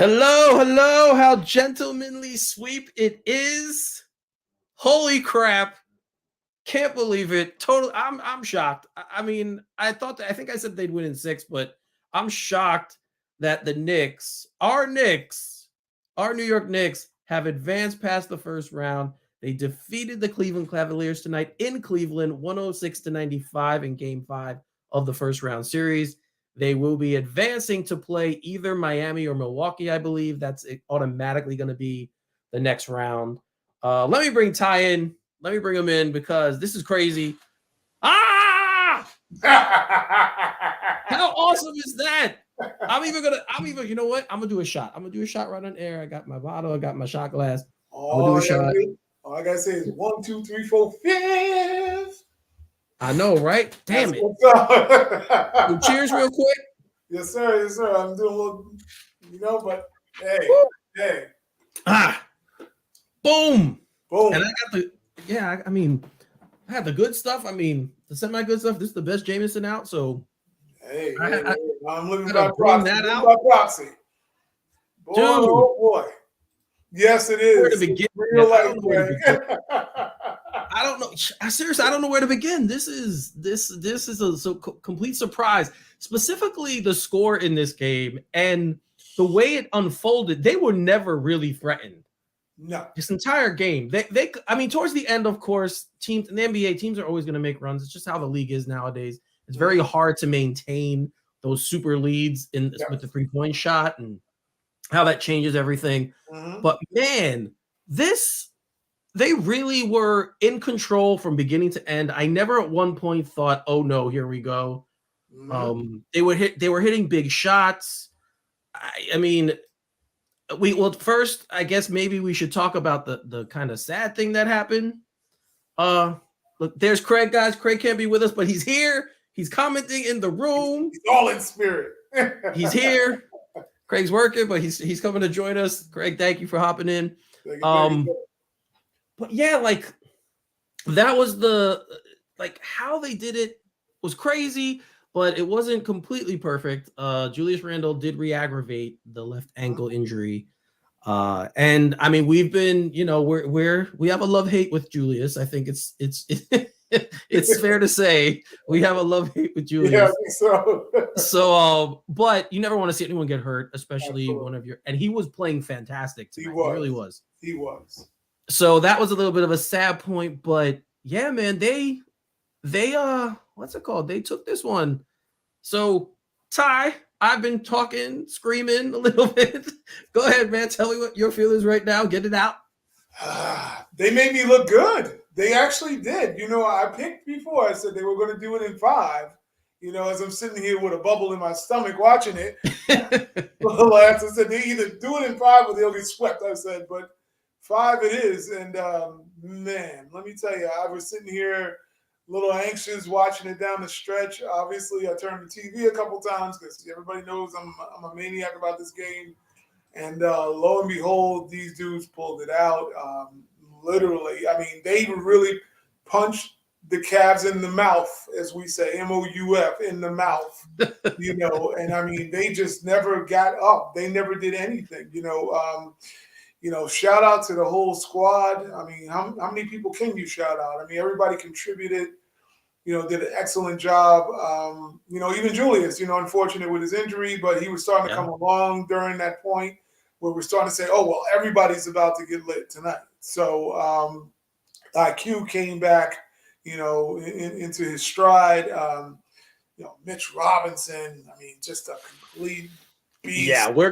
Hello, hello. How gentlemanly sweep it is. Holy crap. Can't believe it. Totally I'm shocked. I mean, I think I said they'd win in 6, but I'm shocked that the Knicks, our New York Knicks have advanced past the first round. They defeated the Cleveland Cavaliers tonight in Cleveland 106-95 in game 5 of the first round series. They will be advancing to play either Miami or Milwaukee, I believe. That's automatically going to be the next round. Let me bring Ty in. Let me bring him in because this is crazy. Ah! How awesome is that? You know what? I'm gonna do a shot. I'm gonna do a shot right on air. I got my bottle, I got my shot glass. I'm gonna do a shot. All I gotta say is 1, 2, 3, 4, 5. I know, right? Damn it. So cheers real quick. Yes, sir. Yes, sir. I'm doing a little, but hey, Woo. hey. Boom. Boom. And I got I had the good stuff. I mean, the semi-good stuff. This is the best Jameson out. So hey, I'm living by proxy. Boy, dude. Oh boy. Yes, it is. Where to begin? I don't know. Seriously, I don't know where to begin. This is a complete surprise. Specifically, the score in this game and the way it unfolded. They were never really threatened. No, this entire game. I mean, towards the end, of course, teams in the NBA teams are always going to make runs. It's just how the league is nowadays. It's very hard to maintain those super leads with the 3-point shot and how that changes everything. But man, they really were in control from beginning to end. I never at one point thought, "Oh no, here we go." They were hitting big shots. I mean, first, I guess maybe we should talk about the kind of sad thing that happened. Look, there's Craig, guys. Craig can't be with us, but he's here. He's commenting in the room. He's all in spirit. He's here. Craig's working, but he's coming to join us. Craig, thank you for hopping in. But yeah, like that was how they did it was crazy, but it wasn't completely perfect. Julius Randle did re-aggravate the left ankle injury. And I mean, we've been, we have a love-hate with Julius. I think it's it's fair to say we have a love-hate with Julius. Yeah, I think so. But you never want to see anyone get hurt, especially one of your. And he was playing fantastic tonight. He really was. He was. So that was a little bit of a sad point, but yeah, man, they what's it called? They took this one. So Ty, I've been talking, screaming a little bit. Go ahead, man. Tell me what your feelings right now. Get it out. They made me look good. They actually did. I picked before. I said they were going to do it in 5. As I'm sitting here with a bubble in my stomach watching it. I said they either do it in 5 or they'll get swept. I said, but 5 it is. And man, let me tell you, I was sitting here a little anxious watching it down the stretch. Obviously, I turned the TV a couple times because everybody knows I'm a maniac about this game. And lo and behold, these dudes pulled it out. Literally, I mean, they really punched the Cavs in the mouth, as we say, MOUF, in the mouth, and I mean, they just never got up. They never did anything, shout out to the whole squad. I mean, how many people can you shout out? I mean, everybody contributed, did an excellent job. Even Julius, unfortunate with his injury, but he was starting to come along during that point where we're starting to say, oh, well, everybody's about to get lit tonight. So IQ came back, into his stride. Mitch Robinson, I mean, just a complete beast. Yeah, we'll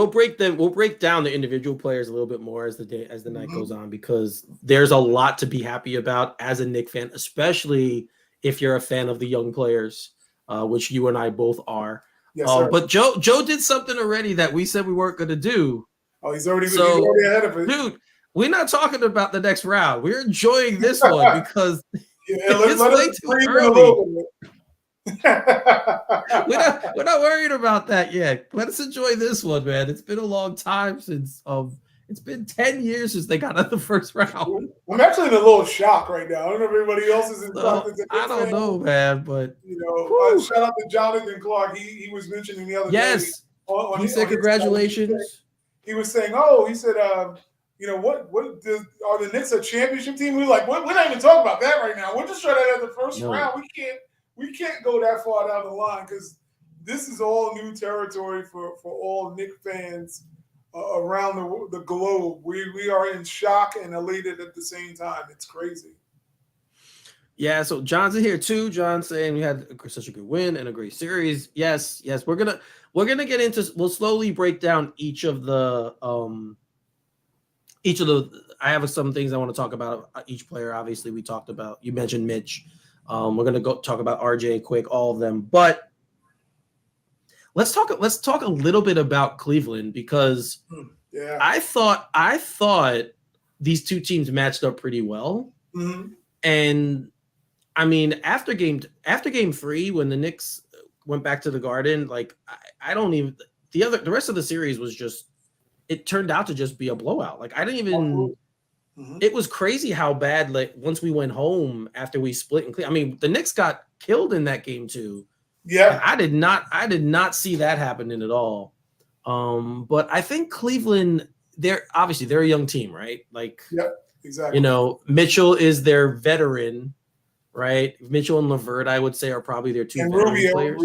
break down the individual players a little bit more as the night goes on, because there's a lot to be happy about as a Knicks fan, especially if you're a fan of the young players, which you and I both are. Yes, sir. But Joe did something already that we said we weren't going to do. Oh, he's already ahead of it. Dude, we're not talking about the next round. We're enjoying this one because it's way too early. We're not worried about that yet. Let's enjoy this one, man. It's been a long time since it's been 10 years since they got out of the first round. I'm actually in a little shock right now. I don't know if everybody else is in shock. I don't know, man, but shout out to Jonathan Clark. He was mentioning the other day. He said, his congratulations. he was saying, "Oh, he said, are the Knicks a championship team?" We were like, "We're not even talking about that right now. We're just trying to have the first No. round. We can't go that far down the line because this is all new territory for all Knicks fans around the globe. We are in shock and elated at the same time. It's crazy." Yeah, so John's in here too. John's saying we had such a good win and a great series. Yes, yes, we're gonna get into. We'll slowly break down each of the. I have some things I want to talk about each player. Obviously, we talked about. You mentioned Mitch. We're gonna go talk about RJ quick, all of them. But let's talk a little bit about Cleveland because Yeah, I thought these two teams matched up pretty well, and I mean, after game 3, when the Knicks went back to the Garden, like I don't even the rest of the series was just, it turned out to just be a blowout. Like I didn't even. It was crazy how bad. Like once we went home after we split I mean, the Knicks got killed in that game too. yeah. And I did not see that happening at all. But I think Cleveland, they're a young team, right? Like, Yep, exactly. Mitchell is their veteran. Right, Mitchell and LeVert, I would say, are probably their two veteran players.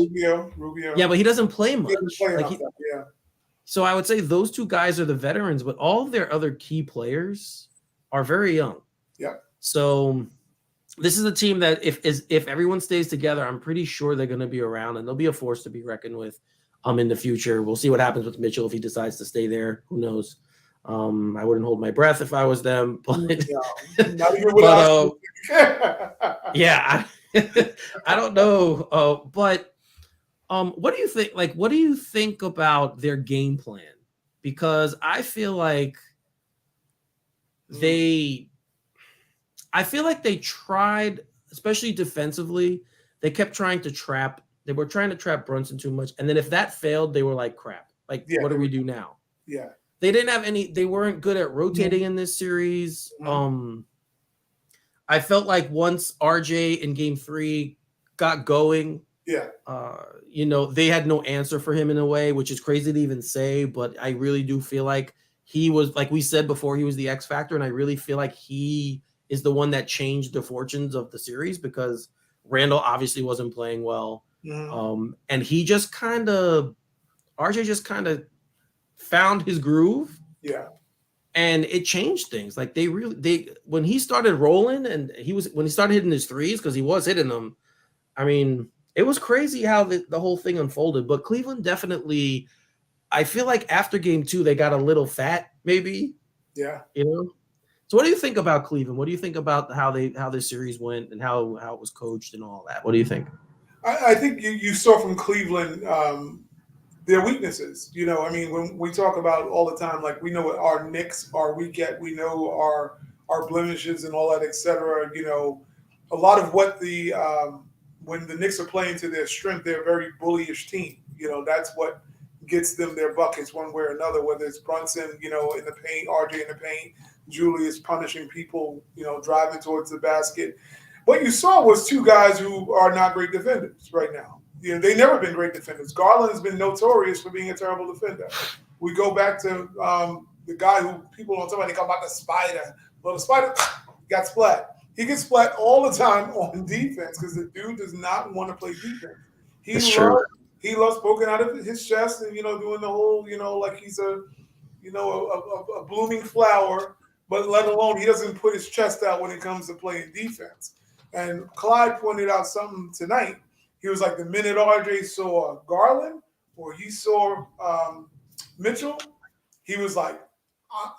Rubio. Yeah, but he doesn't play much. Yeah. So I would say those two guys are the veterans, but all of their other key players are very young. Yeah. So this is a team that if everyone stays together, I'm pretty sure they're going to be around and they'll be a force to be reckoned with. In the future, we'll see what happens with Mitchell if he decides to stay there. Who knows? I wouldn't hold my breath if I was them, but yeah, I don't know. But what do you think? Like, what do you think about their game plan? Because I feel like they tried, especially defensively, they kept trying to trap. They were trying to trap Brunson too much, and then if that failed, they were like, "Crap! Like, what do we do now?" Yeah. They didn't have any. They weren't good at rotating in this series. I felt like once RJ in game 3 got going, they had no answer for him in a way, which is crazy to even say, but I really do feel like he was, like we said before, he was the X factor, and I really feel like he is the one that changed the fortunes of the series because Randall obviously wasn't playing well. And he just RJ just kind of found his groove. Yeah. And it changed things. Like when he started rolling and when he started hitting his threes, because he was hitting them, I mean, it was crazy how the whole thing unfolded. But Cleveland definitely, I feel like after game 2, they got a little fat, maybe. Yeah. So what do you think about Cleveland? What do you think about how this series went and how it was coached and all that? What do you think? I think you saw from Cleveland their weaknesses. I mean, when we talk about all the time, like we know what our Knicks are weak at, we know our blemishes and all that, etc. A lot of what when the Knicks are playing to their strength, they're a very bullyish team. That's what gets them their buckets one way or another, whether it's Brunson, in the paint, RJ in the paint, Julius punishing people, driving towards the basket. What you saw was two guys who are not great defenders right now. They've never been great defenders. Garland has been notorious for being a terrible defender. We go back to the guy who people don't talk about. They call about the spider. Well, the spider got splat. He gets splat all the time on defense because the dude does not want to play defense. He loves poking out of his chest and doing the whole like he's a blooming flower. But let alone he doesn't put his chest out when it comes to playing defense. And Clyde pointed out something tonight. He was like, the minute RJ saw Garland or he saw Mitchell, he was like,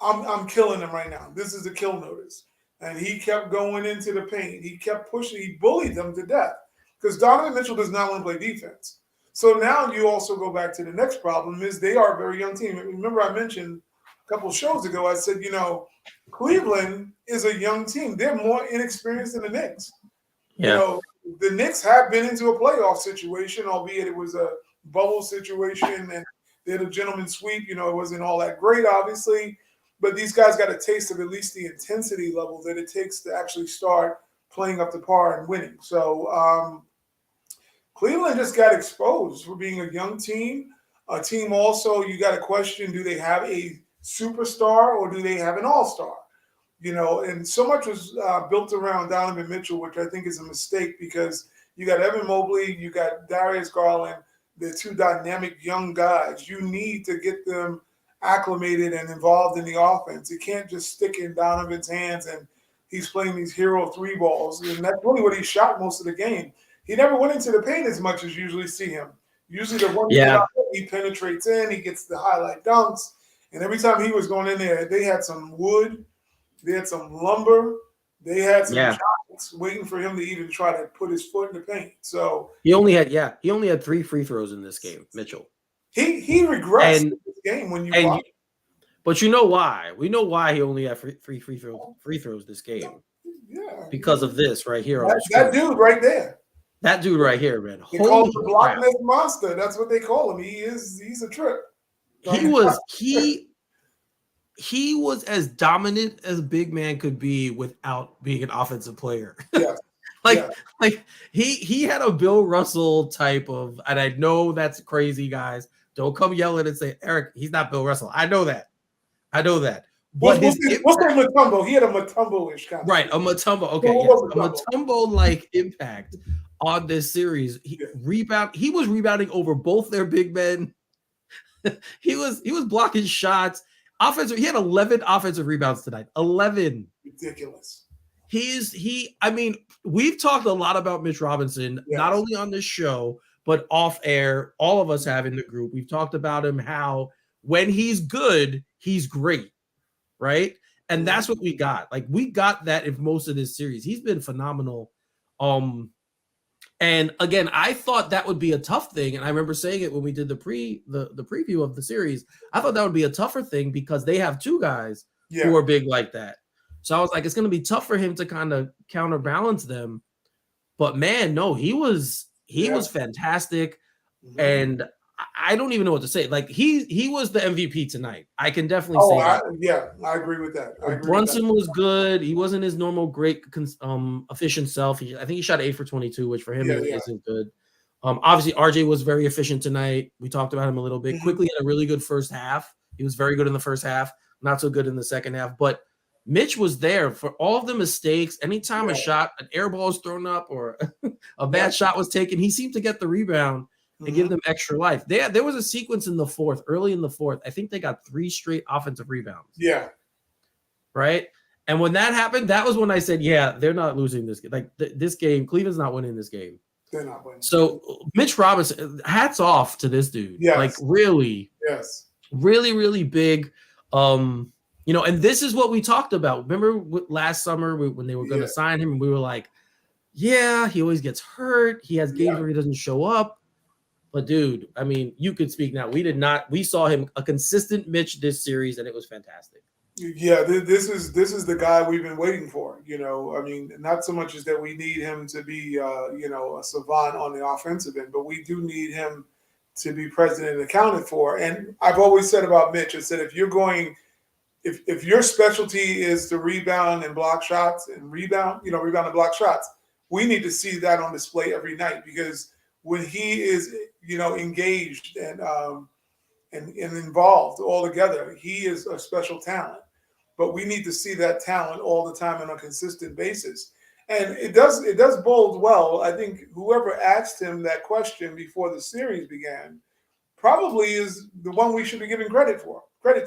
I'm killing him right now. This is a kill notice. And he kept going into the paint. He kept pushing. He bullied them to death because Donovan Mitchell does not want to play defense. So now you also go back to the next problem is they are a very young team. Remember I mentioned a couple of shows ago, I said, Cleveland is a young team. They're more inexperienced than the Knicks. Yeah. The Knicks have been into a playoff situation, albeit it was a bubble situation and they had a gentleman's sweep. It wasn't all that great, obviously. But these guys got a taste of at least the intensity level that it takes to actually start playing up to par and winning. So Cleveland just got exposed for being a young team. A team also, you got to question, do they have a superstar or do they have an all-star? And so much was built around Donovan Mitchell, which I think is a mistake because you got Evan Mobley, you got Darius Garland, they're two dynamic young guys. You need to get them acclimated and involved in the offense. You can't just stick in Donovan's hands and he's playing these hero three balls. And that's really what he shot most of the game. He never went into the paint as much as you usually see him. Usually the one he penetrates in, he gets the highlight dunks. And every time he was going in there, they had some wood, they had some lumber, they had some giants waiting for him to even try to put his foot in the paint. So he only had 3 free throws in this game, Mitchell. He regressed in this game when you watch. But you know why? We know why he only had 3 free throws this game. Yeah. Because of this right here. That dude right there. That dude right here, man. They call him the Block Nest Monster. That's what they call him. He's a trip. He was as dominant as a big man could be without being an offensive player. Yeah. Like he had a Bill Russell type of, and I know that's crazy, guys. Don't come yelling and say, Eric, he's not Bill Russell. I know that. But we'll say Mutombo. He had a Mutombo-ish kind of right, a Mutombo. Okay, yes. A Mutombo-like impact on this series. He was rebounding over both their big men. he was blocking shots. He had 11 offensive rebounds tonight. 11. Ridiculous. We've talked a lot about Mitch Robinson, not only on this show, but off air. All of us have in the group. We've talked about him, how when he's good, he's great, right? And that's what we got. Like, we got that in most of this series. He's been phenomenal. And again, I thought that would be a tough thing. And I remember saying it when we did the preview of the series. I thought that would be a tougher thing because they have 2 guys who are big like that. So I was like, it's going to be tough for him to kind of counterbalance them. But man, no, he was fantastic. Mm-hmm. And I don't even know what to say. Like, he was the MVP tonight. I can definitely say that. I agree with that. Brunson was good. He wasn't his normal great efficient self. I think he shot 8 for 22, which for him isn't good. Obviously, RJ was very efficient tonight. We talked about him a little bit. Mm-hmm. Quickly had a really good first half. He was very good in the first half, not so good in the second half. But Mitch was there for all of the mistakes. Anytime a shot, an air ball was thrown up or a bad shot was taken, he seemed to get the rebound and give them extra life. There was a sequence in the fourth, early in the fourth. I think they got 3 straight offensive rebounds. Yeah. Right? And when that happened, that was when I said, they're not losing this game. Like, this game, Cleveland's not winning this game. They're not winning. So, Mitch Robinson, hats off to this dude. Yes. Like, really. Yes. Really, really big. And this is what we talked about. Remember last summer when they were going to sign him, and we were like, he always gets hurt. He has games where he doesn't show up. But dude, I mean, you could speak now. We saw him a consistent Mitch this series, and it was fantastic. Yeah, this is the guy we've been waiting for. Not so much as that we need him to be a savant on the offensive end, but we do need him to be present and accounted for. And I've always said about Mitch, I said if your specialty is to rebound and block shots and rebound and block shots, we need to see that on display every night, because when he is, engaged and involved all together, he is a special talent. But we need to see that talent all the time on a consistent basis. And it does bode well. I think whoever asked him that question before the series began probably is the one we should be giving credit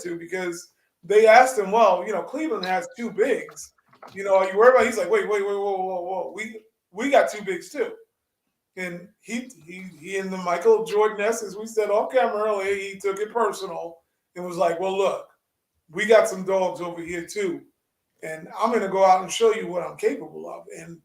to, because they asked him, well, Cleveland has 2 bigs. Are you worried about? He's like, wait, whoa. We got 2 bigs too. And he in the Michael Jordan-esque, as we said off camera earlier, he took it personal and was like, well, look, we got some dogs over here too. And I'm going to go out and show you what I'm capable of. And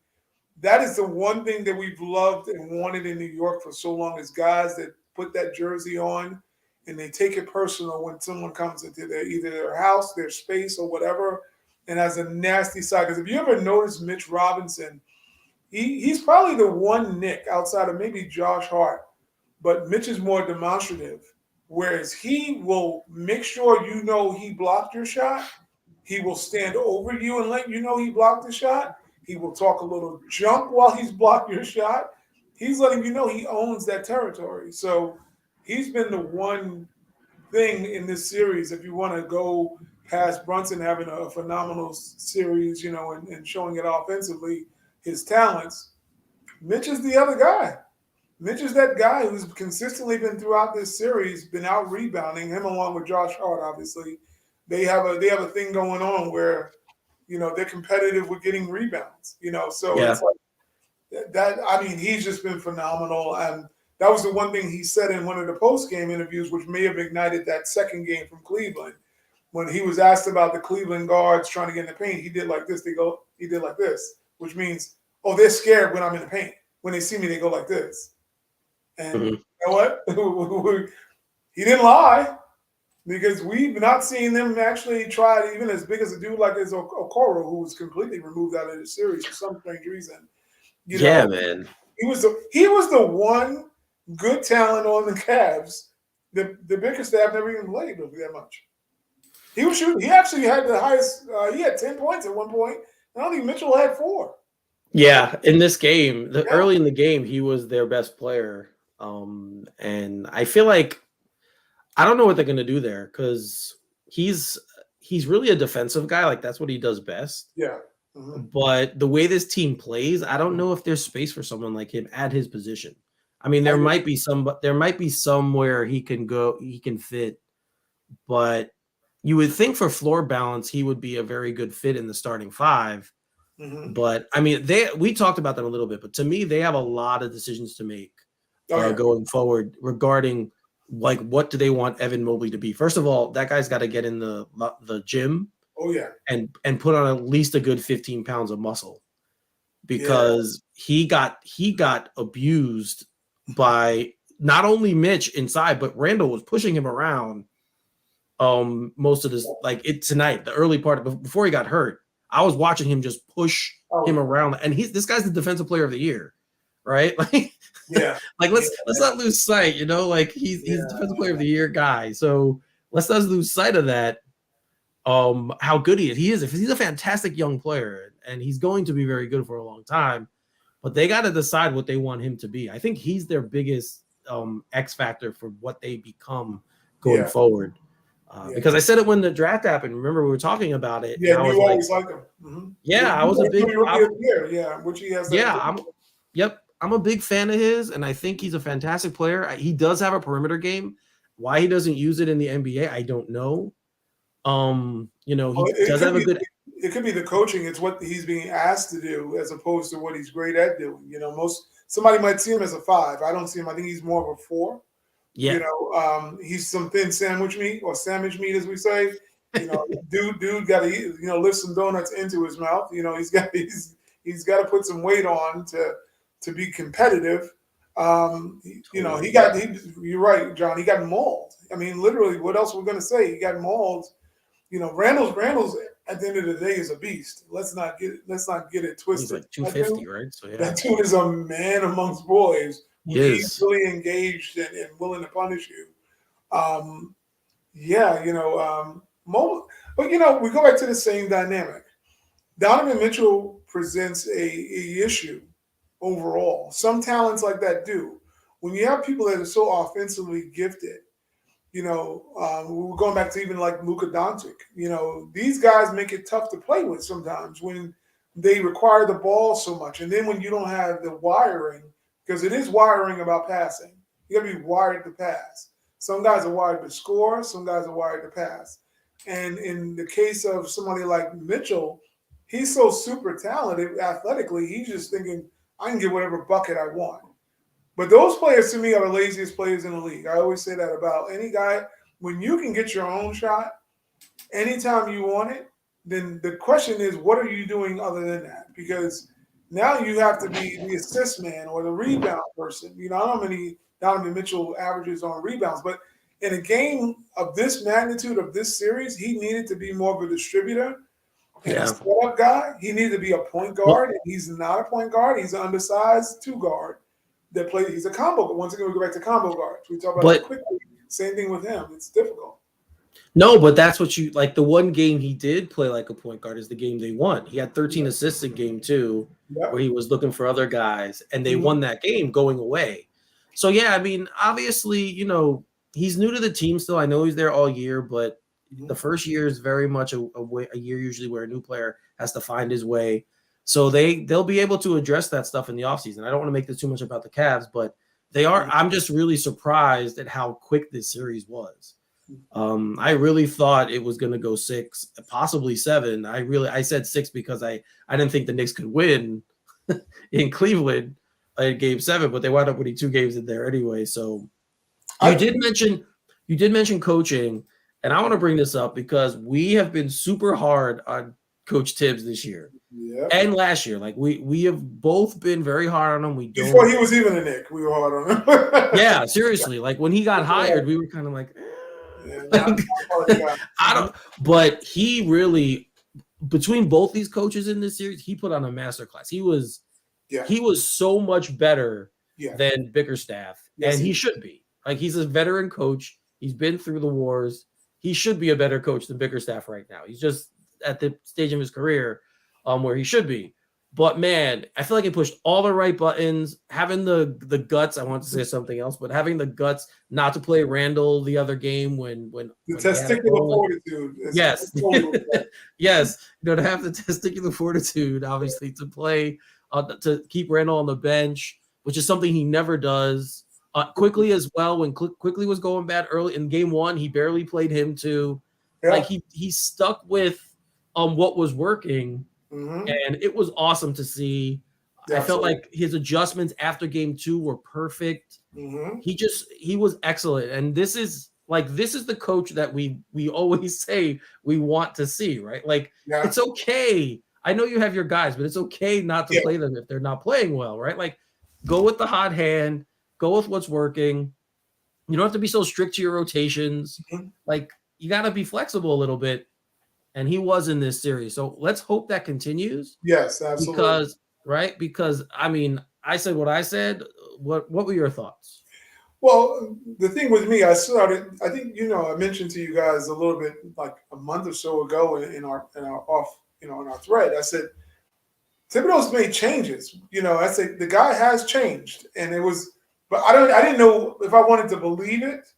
that is the one thing that we've loved and wanted in New York for so long, is guys that put that jersey on and they take it personal when someone comes into either their house, their space, or whatever, and has a nasty side. Because if you ever notice Mitch Robinson, he's probably the one Knick outside of maybe Josh Hart, but Mitch is more demonstrative, whereas he will make sure he blocked your shot. He will stand over you and let you know he blocked the shot. He will talk a little junk while he's blocked your shot. He's letting you know he owns that territory. So he's been the one thing in this series. If you want to go past Brunson having a phenomenal series, and showing it offensively, his talents, Mitch is the other guy. Mitch is that guy who's consistently been throughout this series, been out rebounding him along with Josh Hart. Obviously, they have a thing going on where they're competitive with getting rebounds. So Yeah. it's like that. I mean, he's just been phenomenal, and that was the one thing he said in one of the post-game interviews, which may have ignited that second game from Cleveland. When he was asked about the Cleveland guards trying to get in the paint, he did like this. He did like this, which means, oh, they're scared when I'm in the paint. When they see me, they go like this. And you know what? He didn't lie, because we've not seen them actually try, even as big as a dude like as Okoro, who was completely removed out of the series for some strange reason. Man. He was the one good talent on the Cavs. The Bickerstaff never even played that much. He was shooting. He actually had the highest. He had 10 points at one point. I don't think Mitchell had 4. Yeah, in this game, early in the game, he was their best player. And I feel like I don't know what they're going to do there, because he's really a defensive guy. Like, that's what he does best. Yeah. But the way this team plays, I don't know if there's space for someone like him at his position. I mean, there might be somewhere he can fit, but you would think for floor balance, he would be a very good fit in the starting 5. But I mean, we talked about them a little bit, but to me, they have a lot of decisions to make going forward regarding, like, what do they want Evan Mobley to be? First of all, that guy's got to get in the gym. Oh yeah, and put on at least a good 15 pounds of muscle, because he got abused by not only Mitch inside, but Randall was pushing him around. Most of this, tonight, the early part before he got hurt, I was watching him just push him around, and this guy's the defensive player of the year, right? Let's not lose sight, he's the defensive player of the year guy. So let's not lose sight of that. How good he is. He's a fantastic young player, and he's going to be very good for a long time, but they got to decide what they want him to be. I think he's their biggest X factor for what they become going forward. Because I said it when the draft happened. Remember, we were talking about it. Yeah, you always like him. Yeah, I was a big which he has. I'm a big fan of his, and I think he's a fantastic player. He does have a perimeter game. Why he doesn't use it in the NBA, I don't know. He does have a good. It could be the coaching. It's what he's being asked to do as opposed to what he's great at doing. Somebody might see him as a 5. I don't see him. I think he's more of a 4. Yeah. He's some thin sandwich meat, or sandwich meat, as we say. Dude got to lift some donuts into his mouth. He's got to put some weight on to be competitive. You're right, John. He got mauled. I mean, literally, what else we're going to say? He got mauled. Randall's at the end of the day is a beast. Let's not get it twisted. He's like 250, right? So yeah, that dude is a man amongst boys. He's really engaged and willing to punish you. But we go back to the same dynamic. Donovan Mitchell presents a issue overall. Some talents like that do. When you have people that are so offensively gifted, we're going back to even like Luka Doncic. These guys make it tough to play with sometimes when they require the ball so much. And then when you don't have the wiring, because it is wiring about passing. You got to be wired to pass. Some guys are wired to score. Some guys are wired to pass. And in the case of somebody like Mitchell, he's so super talented athletically. He's just thinking, I can get whatever bucket I want. But those players, to me, are the laziest players in the league. I always say that about any guy. When you can get your own shot anytime you want it, then the question is, what are you doing other than that? Because now you have to be the assist man or the rebound person. I don't know how many Donovan Mitchell averages on rebounds, but in a game of this magnitude of this series, he needed to be more of a distributor and a setup guy. He needed to be a point guard, and he's not a point guard. He's an undersized 2 guard that plays. He's a combo. Once again, we go back to combo guards. We talk about it quickly. Same thing with him. It's difficult. No, but that's what you like. The one game he did play like a point guard is the game they won. He had 13 assists in game 2, where he was looking for other guys, and they won that game going away. So yeah, I mean, obviously, he's new to the team still. I know he's there all year, but the Mhm. first year is very much a year usually where a new player has to find his way. So they'll be able to address that stuff in the offseason. I don't want to make this too much about the Cavs, but they are. Mhm. I'm just really surprised at how quick this series was. I really thought it was going to go 6, possibly 7. I said 6 because I didn't think the Knicks could win in Cleveland in Game 7, but they wound up winning 2 games in there anyway. So you I did mention coaching, and I want to bring this up because we have been super hard on Coach Tibbs this year yeah. and last year. Like we have both been very hard on him. We Before don't. he was even a Nick, we were hard on him. Yeah, seriously. Like when he got hired, we were kind of like, Yeah, not like part of the guy. I don't. But he really, between both these coaches in this series, he put on a masterclass. Yeah, He was so much better yeah, than Bickerstaff, yes, and he he. should be. Like he's a veteran coach. He's been through the wars. He should be a better coach than Bickerstaff right now. He's just at the stage of his career where he should be. But man, I feel like he pushed all the right buttons. Having the guts, I want to say something else, but having the guts not to play Randall the other game The when he had a testicular goal. fortitude. Yes, That's totally what that- yes, to have the testicular fortitude, obviously, to play, to keep Randall on the bench, which is something he never does. Quickly as well, when Quickly was going bad early in Game 1, he barely played him too. Like Yeah. he stuck with what was working, Mm-hmm. and it was awesome to see. Yeah, I felt absolutely. like his adjustments after Game 2 were perfect. Mm-hmm. He was excellent, and this is the coach that we always say we want to see, right? Like Yeah. it's okay. I know you have your guys, but it's okay not to Yeah. play them if they're not playing well, right? Like go with the hot hand, go with what's working. You don't have to be so strict to your rotations. Mm-hmm. Like you got to be flexible a little bit, and he was in this series. So let's hope that continues Yes, absolutely. because I mean, I said what I said. What were your thoughts? Well, the thing with me, I started. I think I mentioned to you guys a little bit like a month or so ago in our off, in our thread. I said Thibodeau's made changes. I said the guy has changed, and it was, but I didn't know if I wanted to believe it.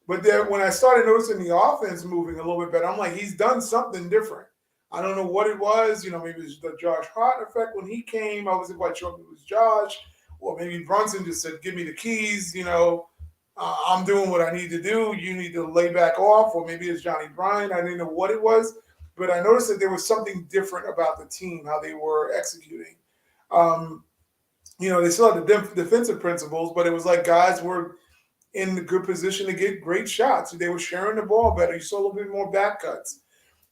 But then when I started noticing the offense moving a little bit better, I'm like, he's done something different. I don't know what it was. Maybe it was the Josh Hart effect when he came. I wasn't quite sure if it was Josh, or maybe Brunson just said, "Give me the keys." I'm doing what I need to do. You need to lay back off, or maybe it's Johnny Bryant. I didn't know what it was, but I noticed that there was something different about the team, how they were executing. Um, they still had the defensive principles, but it was like guys were in a good position to get great shots. They were sharing the ball better. You saw a little bit more back cuts.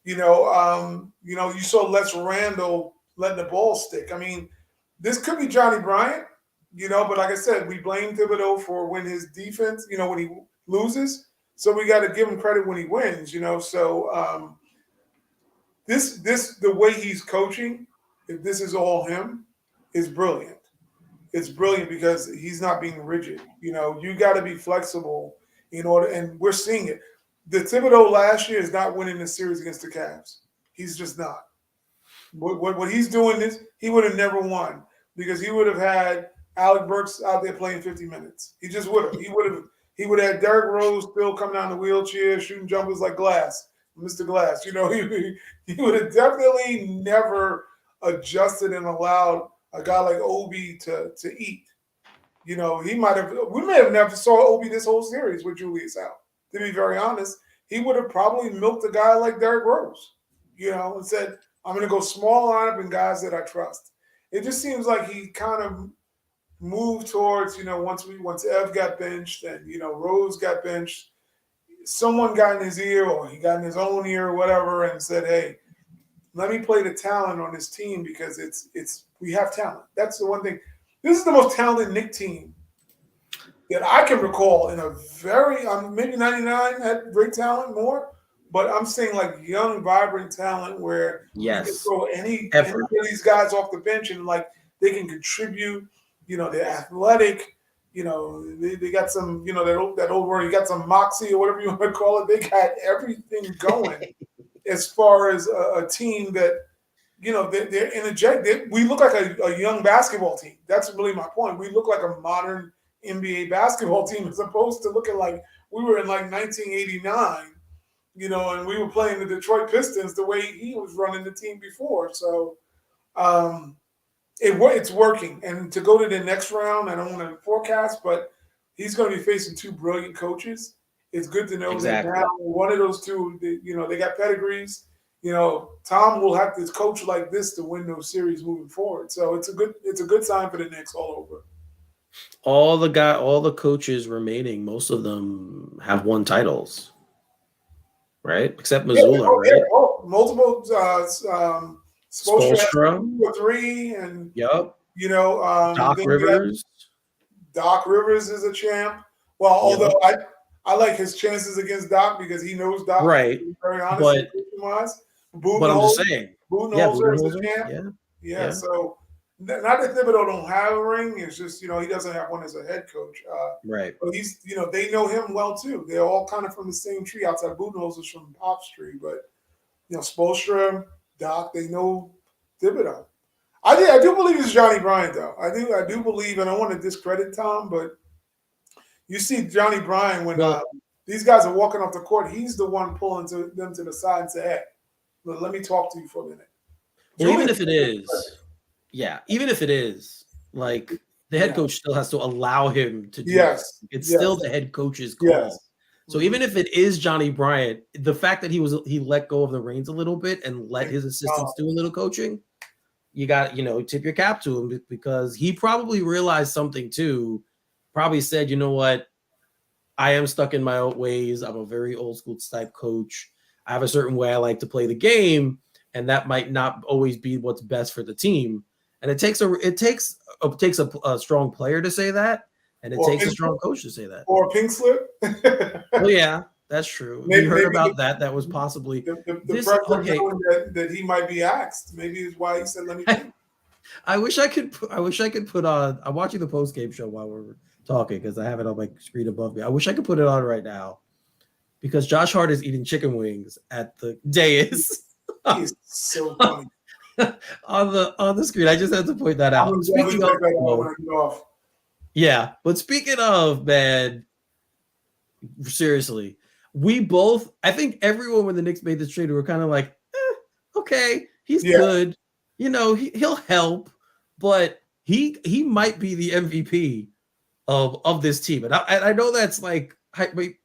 You saw less Randall letting the ball stick. I mean, this could be Johnny Bryant, but like I said, we blame Thibodeau for when his defense, when he loses. So we got to give him credit when he wins, So the way he's coaching, if this is all him, is brilliant. It's brilliant because he's not being rigid. You got to be flexible in order, and we're seeing it. The Thibodeau last year is not winning the series against the Cavs. He's just not. What he's doing is he would have never won because he would have had Alec Burks out there playing 50 minutes. He just would have. He would have had Derrick Rose still coming down the wheelchair, shooting jumpers like Glass, Mr. Glass. He would have definitely never adjusted and allowed a guy like Obi to eat. We may have never saw Obi this whole series with Julius out. To be very honest, he would have probably milked a guy like Derrick Rose, and said, I'm going to go small lineup and guys that I trust. It just seems like he kind of moved towards, once Ev got benched and, Rose got benched, someone got in his ear or he got in his own ear or whatever and said, hey, let me play the talent on this team because we have talent. That's the one thing. This is the most talented Knick team that I can recall in a very maybe 99 had great talent more, but I'm saying like young, vibrant talent where you can Yes, throw any of effort. these guys off the bench and like they can contribute. They're athletic. They got some. That old word. You got some moxie or whatever you want to call it. They got everything going as far as a team that they're energetic. We look like a young basketball team. That's really my point. We look like a modern NBA basketball team as opposed to looking like we were in like 1989, and we were playing the Detroit Pistons the way he was running the team before. So um, it's working. And to go to the next round, I don't want to forecast, but he's going to be facing two brilliant coaches. It's good to know that Exactly. now one of those two, they got pedigrees. Tom will have to coach like this to win those series moving forward. So it's a good sign for the Knicks all over. All the coaches remaining, most of them have won titles, right? Except Missoula, right? Multiple. Spoelstra has Spoelstra. 2 or 3, and Yep. and Doc then you have Rivers. Doc Rivers is a champ. Well, Yep. although I like his chances against Doc because he knows Doc. Right. To be very honest, But wise. I'm just saying. Yeah, Budenholzer is a Budenholzer. champ. Yeah. Yeah, Yeah. so not that Thibodeau don't have a ring. It's just he doesn't have one as a head coach. Right. But he's they know him well too. They're all kind of from the same tree. Outside Budenholzer's from Pop's tree, but Spoelstra, Doc, they know Thibodeau. I do believe it's Johnny Bryant though. I do believe, and I don't want to discredit Tom, but you see Johnny Bryant when Well, these guys are walking off the court, he's the one pulling them to the side and say, "Hey, let me talk to you for a minute." well, even if it is, like the head coach still has to allow him to do it. It's still the head coach's call. Yes. So even if it is Johnny Bryant, the fact that he let go of the reins a little bit and let his assistants do a little coaching, you got, tip your cap to him because he probably realized something too. Probably said, you know what? I am stuck in my old ways. I'm a very old school type coach. I have a certain way I like to play the game, and that might not always be what's best for the team. And it takes a strong player to say that, and it takes a strong coach to say that. Or a pink slip. Well, yeah, that's true. You heard about that. That was possibly the pressure that he might be axed. Maybe is why he said, "Let me." I wish I could put on. I'm watching the post game show while we're talking because I have it on my screen above me. I wish I could put it on right now because Josh Hart is eating chicken wings at the dais. He's so funny on the screen. I just had to point that out. But speaking of, man, seriously, I think everyone when the Knicks made this trade were kind of like, okay, he's good. He'll help, but he might be the MVP of this team. And I know that's like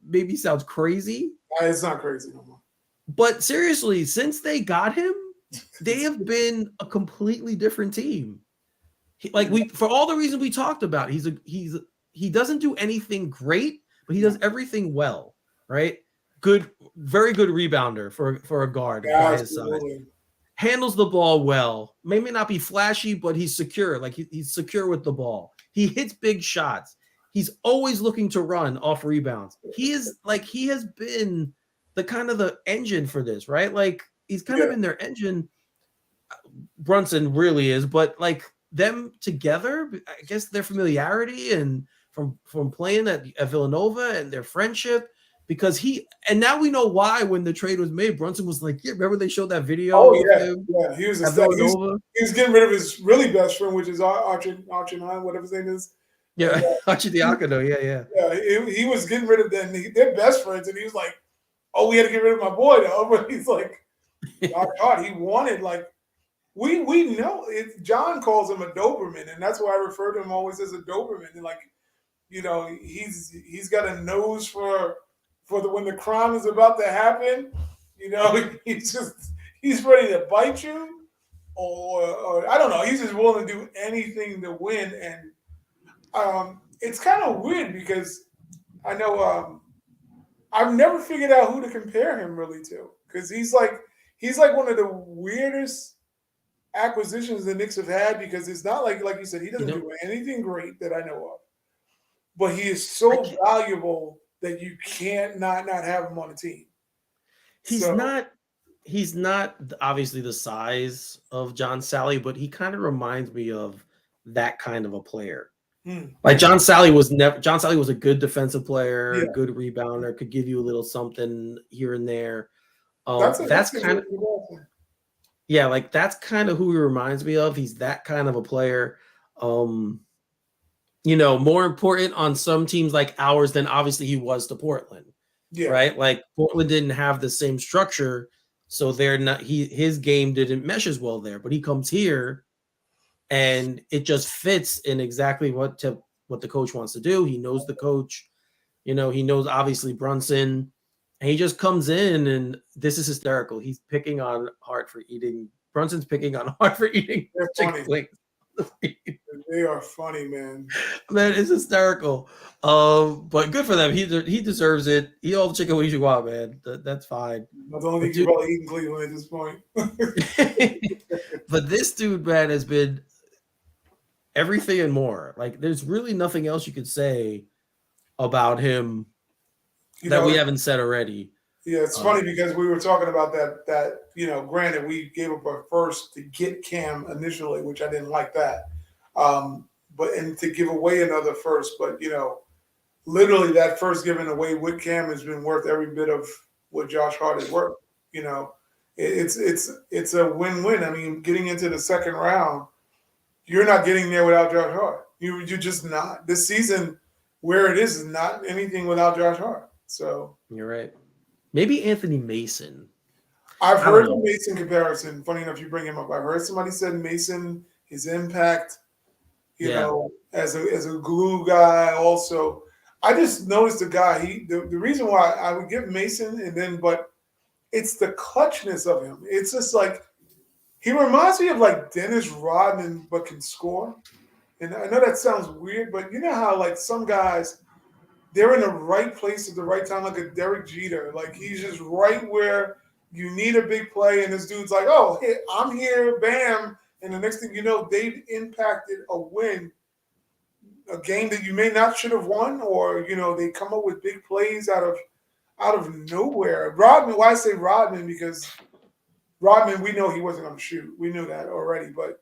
maybe sounds crazy. It's not crazy no more. But seriously, since they got him, they have been a completely different team. For all the reasons we talked about, he doesn't do anything great, but he does everything well, right? Very good rebounder for a guard by his side. Handles the ball well. Maybe not be flashy, but he's secure. Like he's secure with the ball. He hits big shots. He's always looking to run off rebounds. He has been the kind of the engine for this, right? Like he's kind of been their engine. Brunson really is, but like them together, I guess their familiarity and from playing at Villanova and their friendship. Because now we know why when the trade was made, Brunson was like, yeah, remember they showed that video? Oh, yeah. He was getting rid of his really best friend, which is Archie, whatever his name is. Yeah, Archie Diacono, yeah. Yeah, he was getting rid of them. They're best friends, and he was like, oh, we had to get rid of my boy, though. But he's like, God, he wanted, like, we know, John calls him a Doberman, and that's why I refer to him always as a Doberman. And like, he's got a nose for when the crime is about to happen, he's ready to bite you, or I don't know. He's just willing to do anything to win, and it's kind of weird because I know I've never figured out who to compare him really to because he's like one of the weirdest acquisitions the Knicks have had because it's not like you said, he doesn't do anything great that I know of, but he is so valuable that you can't not have him on the team. He's not obviously the size of John Sally, but he kind of reminds me of that kind of a player. Like John Sally was a good defensive player, good rebounder, could give you a little something here and there. That's kind of like that's kind of who he reminds me of. He's that kind of a player. more important on some teams like ours than obviously he was to Portland, Yeah. right? Like Portland didn't have the same structure, so they're not his game didn't mesh as well there. But he comes here, and it just fits in exactly what the coach wants to do. He knows the coach, he knows obviously Brunson, and he just comes in, and this is hysterical. He's picking on Hart for eating. Brunson's picking on Hart for eating They're chicken funny. wings. They are funny, man. Man, it's hysterical. But good for them. He deserves it. Eat all the chicken wings you want, man. That's fine. That's the only But thing you probably eat in Cleveland at this point. but this dude, man, has been everything and more. Like, there's really nothing else you could say about him that we haven't said already. Yeah, it's funny because we were talking about that granted we gave up our first to get Cam initially, which I didn't like that. But to give away another first, but literally that first given away with Cam has been worth every bit of what Josh Hart is worth. It's a win-win. I mean, getting into the second round, you're not getting there without Josh Hart. You're just not. This season, where it is not anything without Josh Hart. So you're right. Maybe Anthony Mason. I've heard the Mason comparison. Funny enough, you bring him up. I heard somebody said Mason, his impact, as a glue guy. Also, I just noticed the guy. The reason why I would give Mason, but it's the clutchness of him. It's just like he reminds me of like Dennis Rodman, but can score. And I know that sounds weird, but you know how like some guys, they're in the right place at the right time, like a Derek Jeter. Like he's just right where you need a big play, and this dude's like, "Oh, hey, I'm here, bam!" And the next thing you know, they've impacted a win, a game that you may not should have won, or they come up with big plays out of nowhere. Rodman, why I say Rodman? Because Rodman, we know he wasn't going to shoot. We knew that already, but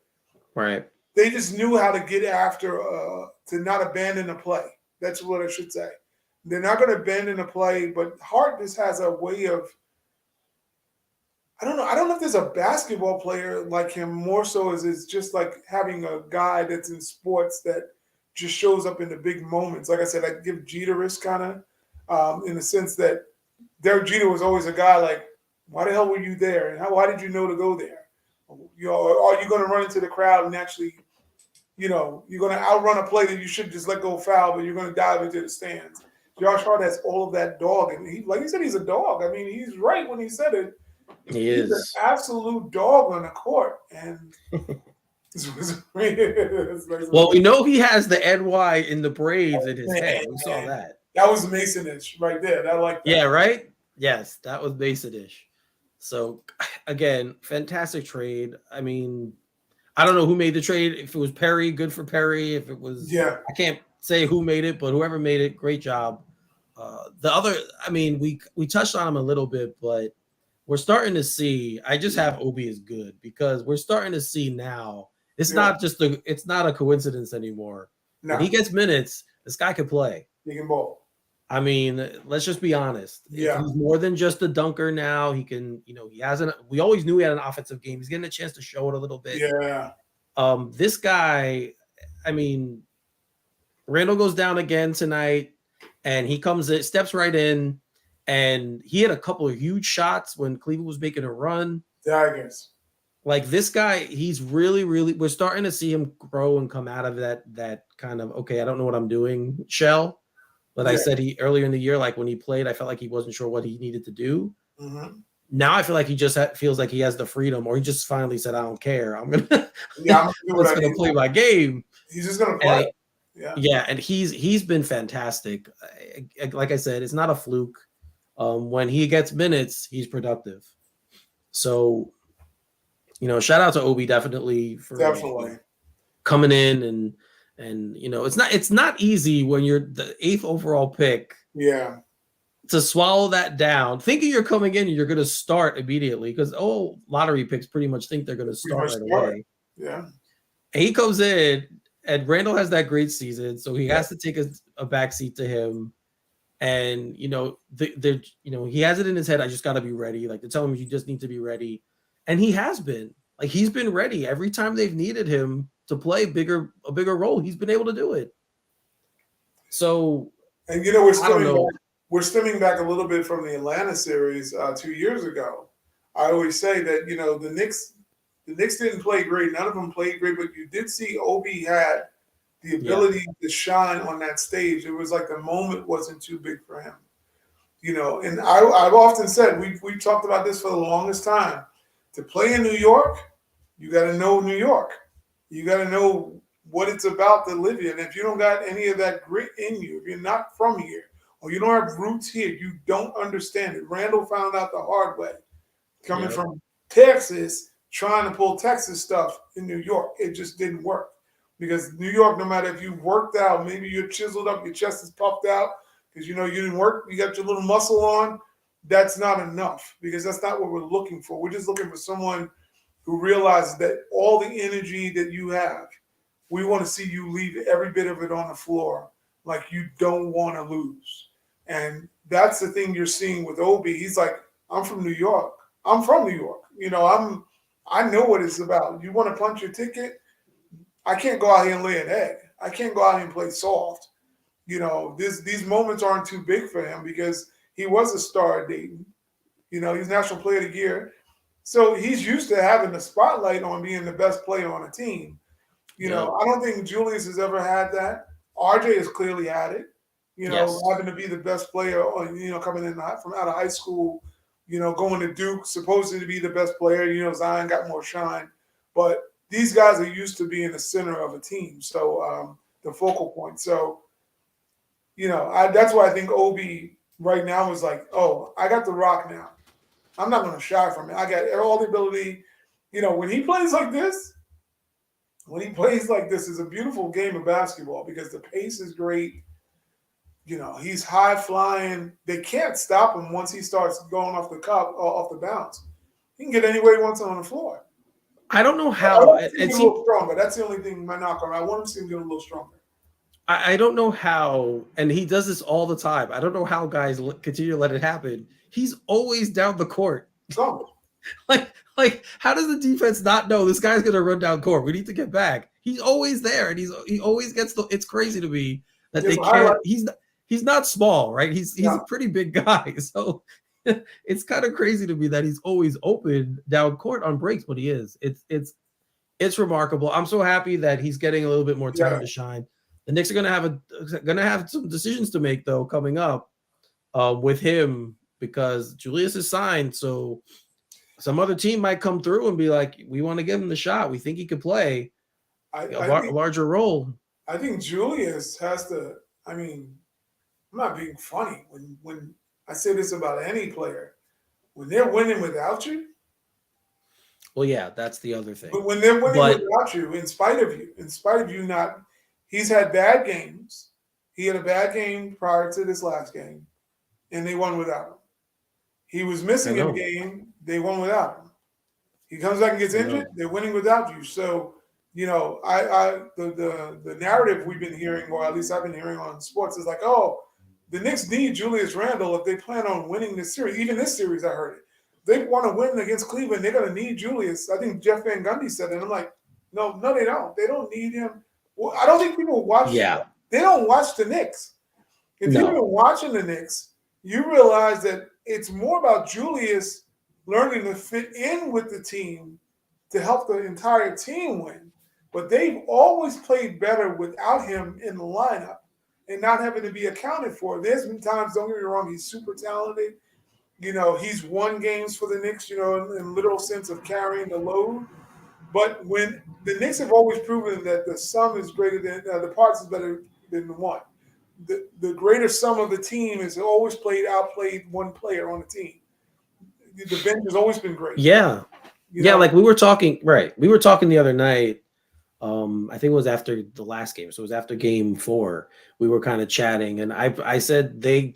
right. They just knew how to get after to not abandon the play. That's what I should say. They're not going to abandon the play, but Hart just has a way of, I don't know. I don't know if there's a basketball player like him more so as it's just like having a guy that's in sports that just shows up in the big moments. Like I said, I give Jeter-ish kind of in the sense that Derek Jeter was always a guy like, why the hell were you there? And why did you know to go there? Are you going to run into the crowd and actually, you're going to outrun a play that you should just let go foul, but you're going to dive into the stands. Josh Hart has all of that dog. And like you said, he's a dog. I mean, he's right when he said it. He's an absolute dog on the court. And well, we know he has the NY in the braids in his head. We saw that. That was Mason-ish right there. I like that. Yeah, right? Yes, that was Mason-ish. So, again, fantastic trade. I mean, I don't know who made the trade. If it was Perry, good for Perry. If it was, I can't say who made it, but whoever made it, great job. The other, I mean, we touched on him a little bit, but we're starting to see. I just have Obi is good because we're starting to see now. It's not just it's not a coincidence anymore. No. When he gets minutes, this guy can play. He can ball. I mean, let's just be honest. Yeah. He's more than just a dunker now. He can, he hasn't. We always knew he had an offensive game. He's getting a chance to show it a little bit. Yeah. This guy, I mean, Randall goes down again tonight, and he comes in, steps right in, and he had a couple of huge shots when Cleveland was making a run. Daggers. Like this guy, he's really, really. We're starting to see him grow and come out of that kind of I don't know what I'm doing shell. But I said earlier in the year, like when he played, I felt like he wasn't sure what he needed to do. Mm-hmm. Now I feel like he just feels like he has the freedom, or he just finally said, "I don't care. I'm gonna, I'm gonna play my game." He's just gonna play. And he's been fantastic. Like I said, it's not a fluke. When he gets minutes, he's productive. So, shout out to Obi definitely for coming in and it's not easy when you're the 8th overall pick. Yeah. To swallow that down, thinking you're coming in and you're going to start immediately because lottery picks pretty much think they're going to start right away. Yeah. And he comes in, and Randall has that great season, so he has to take a backseat to him. And he has it in his head. I just got to be ready. Like, they're telling him you just need to be ready, and he has been. Like, he's been ready every time they've needed him to play a bigger role. He's been able to do it. So And you know, we're I don't stemming know. back, we're stemming back a little bit from the Atlanta series 2 years ago. I always say that the Knicks didn't play great. None of them played great, but you did see Obi had the Yeah. ability to shine on that stage. It was like the moment wasn't too big for him. And I've often said we've talked about this for the longest time. To play in New York, you got to know New York. You got to know what it's about to live here. And if you don't got any of that grit in you, if you're not from here, or you don't have roots here, you don't understand it. Randall found out the hard way, coming Yep. from Texas, trying to pull Texas stuff in New York. It just didn't work. Because New York, no matter if you worked out, maybe you're chiseled up, your chest is puffed out, because you didn't work, you got your little muscle on. That's not enough, because that's not what we're looking for. We're just looking for someone who realizes that all the energy that you have, we want to see you leave every bit of it on the floor, like you don't want to lose. And that's the thing you're seeing with Obi. He's like, I'm from New York. I'm from New York. I know what it's about. You want to punch your ticket? I can't go out here and lay an egg. I can't go out here and play soft. These moments aren't too big for him because he was a star at Dayton. He's National Player of the Year. So he's used to having the spotlight on being the best player on a team. Yep. I don't think Julius has ever had that. RJ has clearly had it. Yes. Having to be the best player, coming in from out of high school, going to Duke, supposed to be the best player. Zion got more shine, but these guys are used to being the center of a team, so the focal point. So, that's why I think Obi right now is like, oh, I got the rock now. I'm not going to shy from it. I got all the ability. When he plays like this, it's a beautiful game of basketball because the pace is great. He's high flying. They can't stop him once he starts going off the cup, off the bounce. He can get anywhere he wants on the floor. I don't know I how want him to it get a seems. little stronger. That's the only thing my knock on. I want him to get a little stronger. I don't know how, and he does this all the time. I don't know how guys continue to let it happen. He's always down the court. Stronger. like, how does the defense not know this guy's gonna run down court? We need to get back. He's always there, and he always gets the. It's crazy to me that Here's they a can't. highlight. He's not small, right? He's a Yeah. pretty big guy, so it's kind of crazy to me that he's always open down court on breaks, but he is. It's remarkable. I'm so happy that he's getting a little bit more time Yeah. to shine. The Knicks are gonna have some decisions to make though coming up with him because Julius is signed. So some other team might come through and be like, "We want to give him the shot. We think he could play a I think larger role." I think Julius has to. I mean, I'm not being funny when I say this about any player. When they're winning without you, Well, yeah, that's the other thing. when they're winning But without you, in spite of you not, he's had bad games. He had a bad game prior to this last game, and they won without him. He was I missing a know, game, they won without him. He comes back and gets I injured, know. they're winning without you. So, the narrative we've been hearing, or at least I've been hearing on sports, is like, oh, the Knicks need Julius Randle if they plan on winning this series. Even this series, I heard it. They want to win against Cleveland. They're going to need Julius. I think Jeff Van Gundy said it. And I'm like, no, they don't. They don't need him. Well, I don't think people watch. Yeah, They don't watch the Knicks. If you've no, been watching the Knicks, you realize that it's more about Julius learning to fit in with the team to help the entire team win. But they've always played better without him in the lineup and not having to be accounted for. There's been times, don't get me wrong, he's super talented. He's won games for the Knicks, in literal sense of carrying the load. But when the Knicks have always proven that the sum is greater than the parts is better than the one. The greater sum of the team is always outplayed one player on the team. The bench has always been great. yeah, yeah. Like we were talking, right? We were talking the other night. I think it was after the last game, so it was after game 4. We were kind of chatting, and I said they're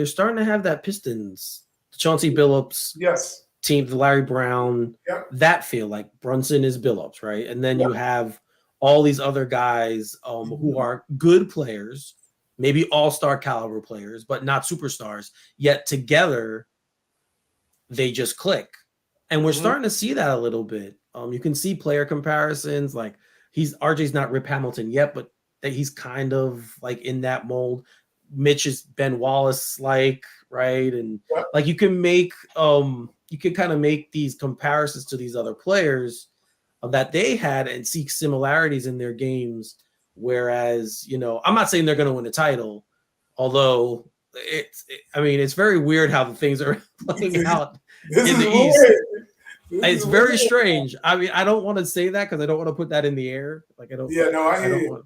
starting to have that Pistons, Chauncey Billups Yes. team, the Larry Brown, Yep. that feel like Brunson is Billups, right? And then Yep. you have all these other guys who are good players, maybe all-star caliber players, but not superstars, yet together they just click. And we're starting to see that a little bit. You can see player comparisons, like RJ's not Rip Hamilton yet, but that he's kind of like in that mold. Mitch is Ben Wallace like, right? And Yep. like you can kind of make these comparisons to these other players that they had and seek similarities in their games. Whereas, I'm not saying they're going to win a title, although it's very weird how the things are playing out in the East. It's very strange. I mean, I don't want to say that because I don't want to put that in the air. Like I don't. Yeah, no, I hear don't you. want.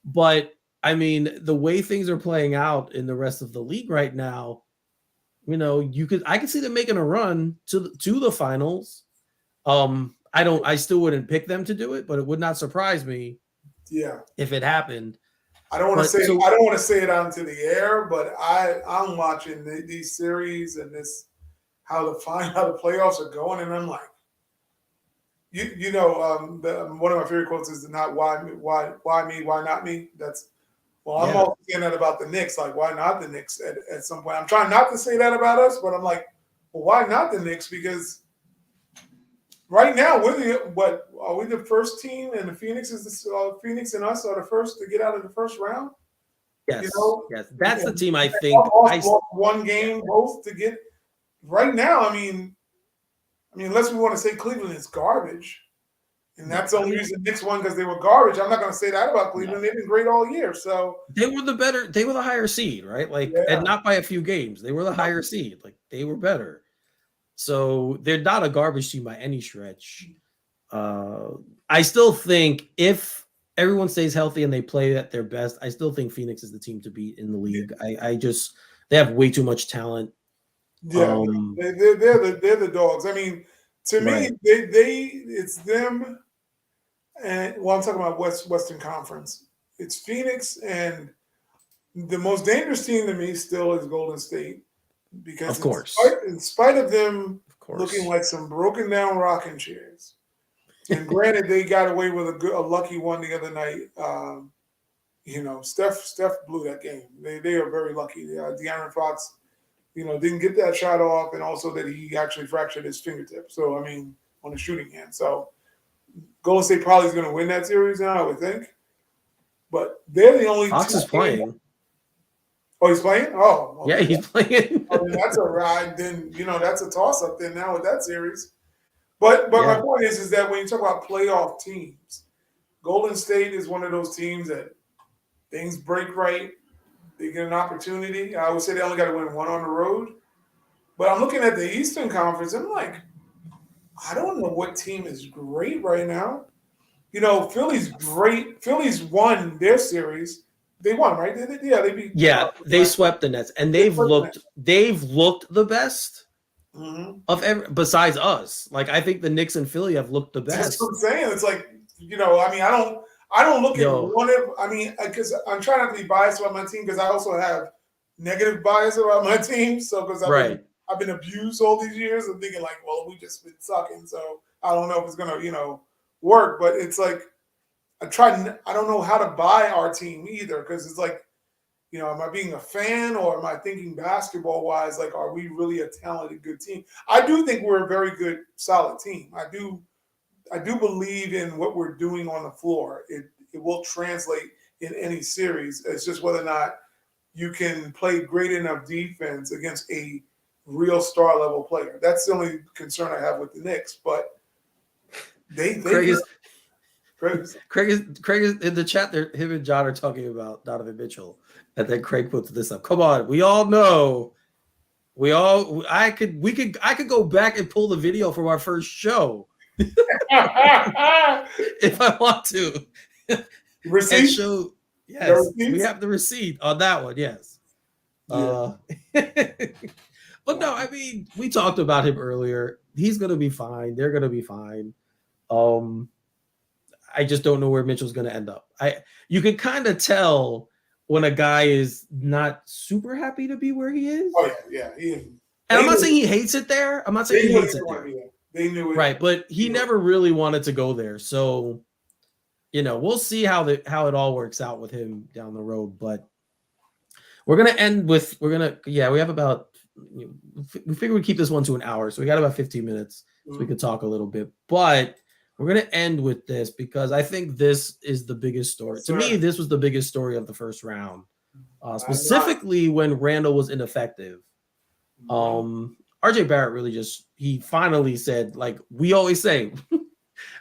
But I mean, the way things are playing out in the rest of the league right now, I could see them making a run to the finals. I still wouldn't pick them to do it, but it would not surprise me. Yeah, if it happened. I don't want to say I don't want to say it out into the air, but I'm watching these series and how the playoffs are going, and I'm like, one of my favorite quotes is not why me, why not me. I'm also saying that about the Knicks, like why not the Knicks at some point. I'm trying not to say that about us, but I'm like, well, why not the Knicks? Because right now are we the first team, and the Phoenix and us are the first to get out of the first round? Yes, yes, that's the team I think. Lost one game both to get right now. I mean, unless we want to say Cleveland is garbage, and that's the only reason Knicks won because they were garbage. I'm not going to say that about Cleveland. They've been great all year. So they were the higher seed, right? Like, and not by a few games. They were the higher seed. Like they were better. So they're not a garbage team by any stretch. I still think if everyone stays healthy and they play at their best, I still think Phoenix is the team to beat in the league. They have way too much talent. Yeah, they're the dogs. I mean, to me, it's them. And I'm talking about Western Conference. It's Phoenix, and the most dangerous team to me still is Golden State, because of course, in spite of them looking like some broken down rocking chairs, and granted they got away with a lucky one the other night. Steph blew that game. They are very lucky. De'Aaron Fox, didn't get that shot off, and also that he actually fractured his fingertip. So on the shooting hand. So Golden State probably is going to win that series now, I would think. But they're the only. Fox is playing. Oh, he's playing? Oh, okay. Yeah, he's playing. That's a ride. Then that's a toss up. Then now with that series. But my point is that when you talk about playoff teams, Golden State is one of those teams that things break right. They get an opportunity. I would say they only got to win one on the road. But I'm looking at the Eastern Conference. I'm like, I don't know what team is great right now. Philly's great. Philly's won their series. They won, right? They beat. They swept the Nets, and they've looked the best of besides us. Like I think the Knicks and Philly have looked the best. That's what I'm saying. It's like I don't look at one of. Because I'm trying not to be biased about my team, because I also have negative bias about my team. So because I've been abused all these years and thinking like, well, we just been sucking, so I don't know if it's gonna work. But it's like I don't know how to buy our team either, because it's like, am I being a fan, or am I thinking basketball wise, like, are we really a talented, good team? I do think we're a very good, solid team. I do believe in what we're doing on the floor. It will translate in any series. It's just whether or not you can play great enough defense against a real star level player. That's the only concern I have with the Knicks. But Craig is in the chat there. Him and John are talking about Donovan Mitchell, and then Craig puts this up. Come on, we all know. I could go back and pull the video from our first show if I want to. Receipt? Show, yes, we have the receipt on that one. Yes. Yeah. But no, I mean, we talked about him earlier. He's gonna be fine. They're gonna be fine. I just don't know where Mitchell's gonna end up. You can kind of tell when a guy is not super happy to be where he is. Oh yeah. And I'm not saying he hates it there. I'm not saying he hates it there. They knew it. Right, but he never really wanted to go there. So, we'll see how it all works out with him down the road. But we're gonna end with we have about. We figure we keep this one to an hour, so we got about 15 minutes, so we could talk a little bit. But We're going to end with this because I think this is the biggest story. Yes, To me, sir. this was the biggest story of the first round, I know. specifically when Randall was ineffective. Mhm. RJ Barrett really he finally said, like we always say,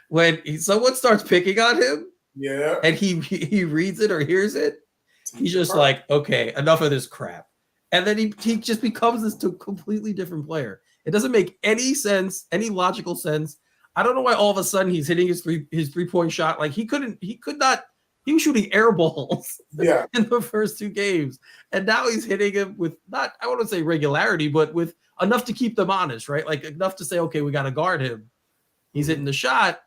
when someone starts picking on him Yeah. and he reads it or hears it, Take he's the just perk. like, okay, enough of this crap. And then he just becomes this completely different player. It doesn't make any sense, any logical sense. I don't know why all of a sudden he's hitting his 3-point shot. Like he could not, he was shooting air balls Yeah. in the first two games. And now he's hitting him with not, I wouldn't say regularity, but with enough to keep them honest, right? Like enough to say, okay, we got to guard him. He's hitting Mhm. the shot.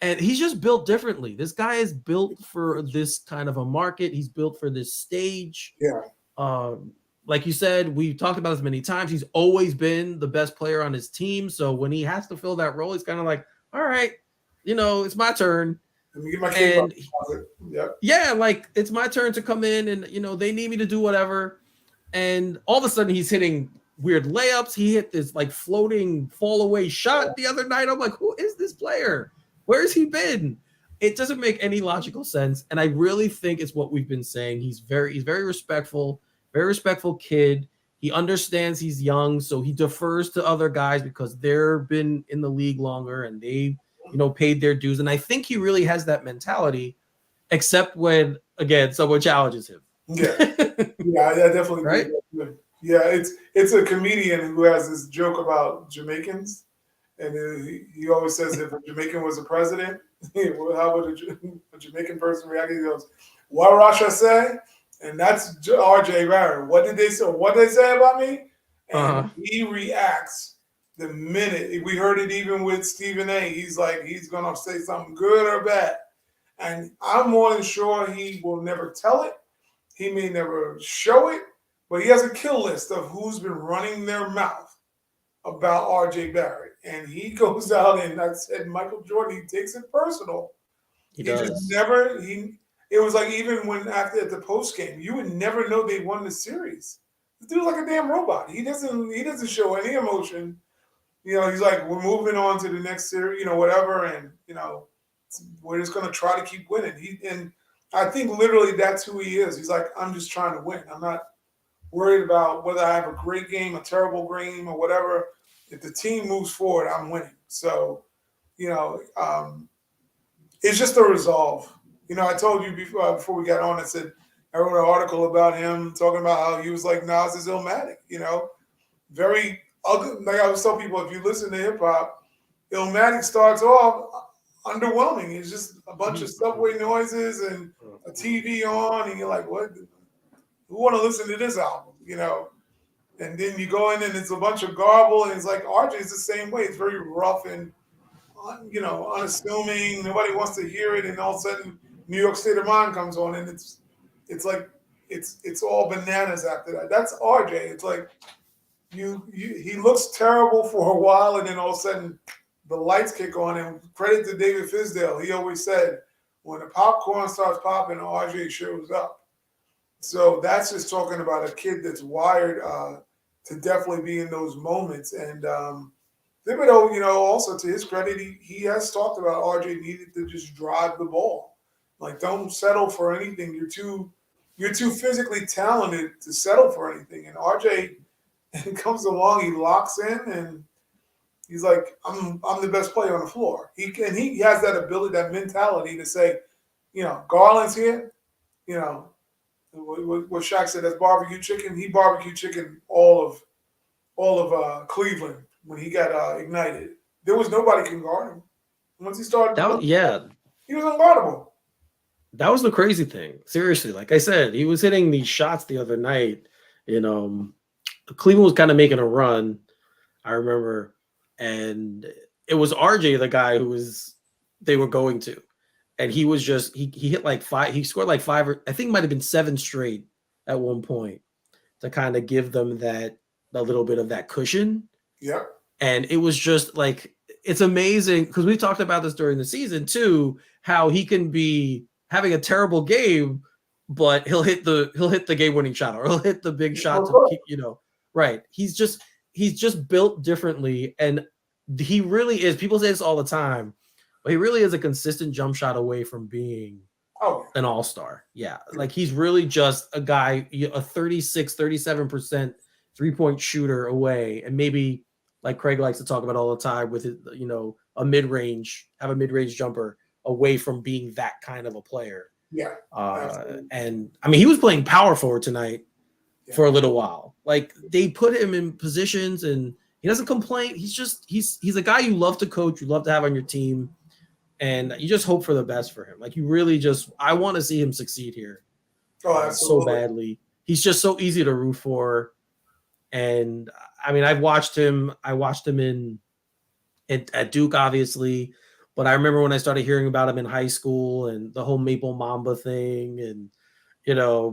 And he's just built differently. This guy is built for this kind of a market. He's built for this stage. Yeah. Um, like you said, we've talked about this many times. He's always been the best player on his team. So when he has to fill that role, he's kind of like, all right, it's my turn. Let me get my cape up. And Yep. yeah, like it's my turn to come in and, they need me to do whatever. And all of a sudden he's hitting weird layups. He hit this like floating fall away shot the other night. I'm like, who is this player? Where's he been? It doesn't make any logical sense. And I really think it's what we've been saying. He's very respectful, very respectful kid. He understands he's young, so he defers to other guys because they've been in the league longer and they, paid their dues. And I think he really has that mentality, except when again someone challenges him. Yeah. Yeah, I definitely Right? agree. Yeah, it's a comedian who has this joke about Jamaicans, and he always says if a Jamaican was a president, well, how would a Jamaican person react? He goes, "What Russia say?" And that's R.J. Barrett. What did they say? What did they say about me? Uh-huh. And he reacts the minute we heard it. Even with Stephen A, he's like he's gonna say something good or bad, and I'm more than sure he will never tell it. He may never show it, but he has a kill list of who's been running their mouth about RJ Barrett. And he goes out and I said Michael Jordan, he takes it personal. He He just does. never it was like even when after at the post game, you would never know they won the series. This dude's like a damn robot. He doesn't show any emotion. He's like, we're moving on to the next series, whatever, and we're just gonna try to keep winning. And I think literally that's who he is. He's like, I'm just trying to win. I'm not worried about whether I have a great game, a terrible game, or whatever. If the team moves forward, I'm winning. So, you know, um, it's just a resolve. I told you before we got on, I said I wrote an article about him talking about how he was like Nas's Illmatic. Very ugly. Like I always tell people, if you listen to hip hop, Illmatic starts off underwhelming. It's just a bunch of subway noises and a TV on, and you're like, what? Who want to listen to this album? And then you go in and it's a bunch of garble, and it's like RJ is the same way. It's very rough and unassuming. Nobody wants to hear it, and all of a sudden, New York State of Mind comes on, and it's like it's all bananas after that. That's RJ. It's like he looks terrible for a while, and then all of a sudden, the lights kick on. And credit to David Fisdale, he always said, when the popcorn starts popping, RJ shows up. So that's just talking about a kid that's wired to definitely be in those moments. And Thibodeau, also to his credit, he has talked about RJ needed to just drive the ball. Like, don't settle for anything. You're too physically talented to settle for anything. And RJ comes along, he locks in, and he's like, I'm the best player on the floor. He has that ability, that mentality to say, Garland's here, you know, what Shaq said, that's barbecue chicken. He barbecue chicken all of Cleveland when he got ignited. There was nobody can guard him. Once he started, Yeah, he was unguardable. that was the crazy thing. Seriously, like I said, he was hitting these shots the other night. Cleveland was kind of making a run, I remember, and it was RJ, the guy they were going to, and he was just he hit like five. He scored like five, or I think it might have been seven straight at one point to kind of give them a little bit of that cushion. Yep. And it was just like, it's amazing because we talked about this during the season too, how he can be having a terrible game, but he'll hit the game winning shot, or he'll hit the big shot to keep, right. He's just built differently. And he really is. People say this all the time, but he really is a consistent jump shot away from being an all-star. Yeah. Like he's really just a guy, a 36, 37% three-point shooter away. And maybe like Craig likes to talk about all the time with his, a mid-range, have a mid-range jumper away from being that kind of a player. Yeah. And I mean, he was playing power forward tonight for a little while. Like they put him in positions and he doesn't complain. He's a guy you love to coach, you love to have on your team. And you just hope for the best for him. Like you really I want to see him succeed here. So badly. He's just so easy to root for. And I mean, I watched him at Duke, obviously, but I remember when I started hearing about him in high school and the whole Maple Mamba thing and,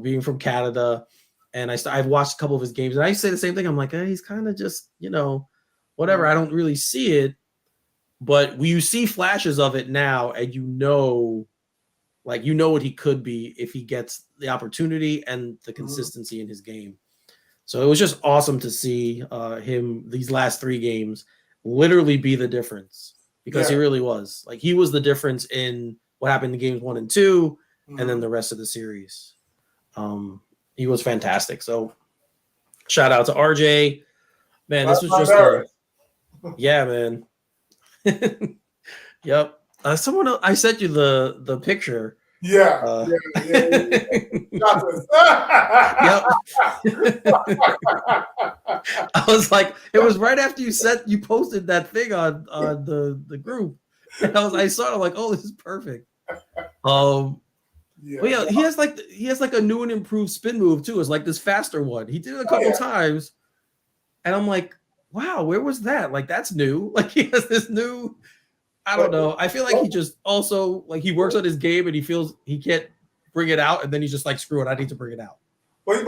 being from Canada. And I've watched a couple of his games and I say the same thing. I'm like, he's kind of just, whatever. I don't really see it. But you see flashes of it now, and what he could be if he gets the opportunity and the consistency in his game. So it was just awesome to see him these last 3 games literally be the difference because he really was. Like he was the difference in what happened in games 1 and 2, and then the rest of the series. He was fantastic. So shout out to RJ. Man, this was just yeah, man. Yep. Someone else, I sent you the picture. Yeah. Yep. I was like, it was right after you posted that thing on the group, and I saw it. I'm like, oh, this is perfect. But yeah, he has like a new and improved spin move too. It's like this faster one. He did it a couple times, and I'm like, wow, where was that? Like that's new. Like he has this new. I don't know. I feel like he just also like he works on his game and he feels he can't bring it out, and then he's just like, screw it, I need to bring it out. But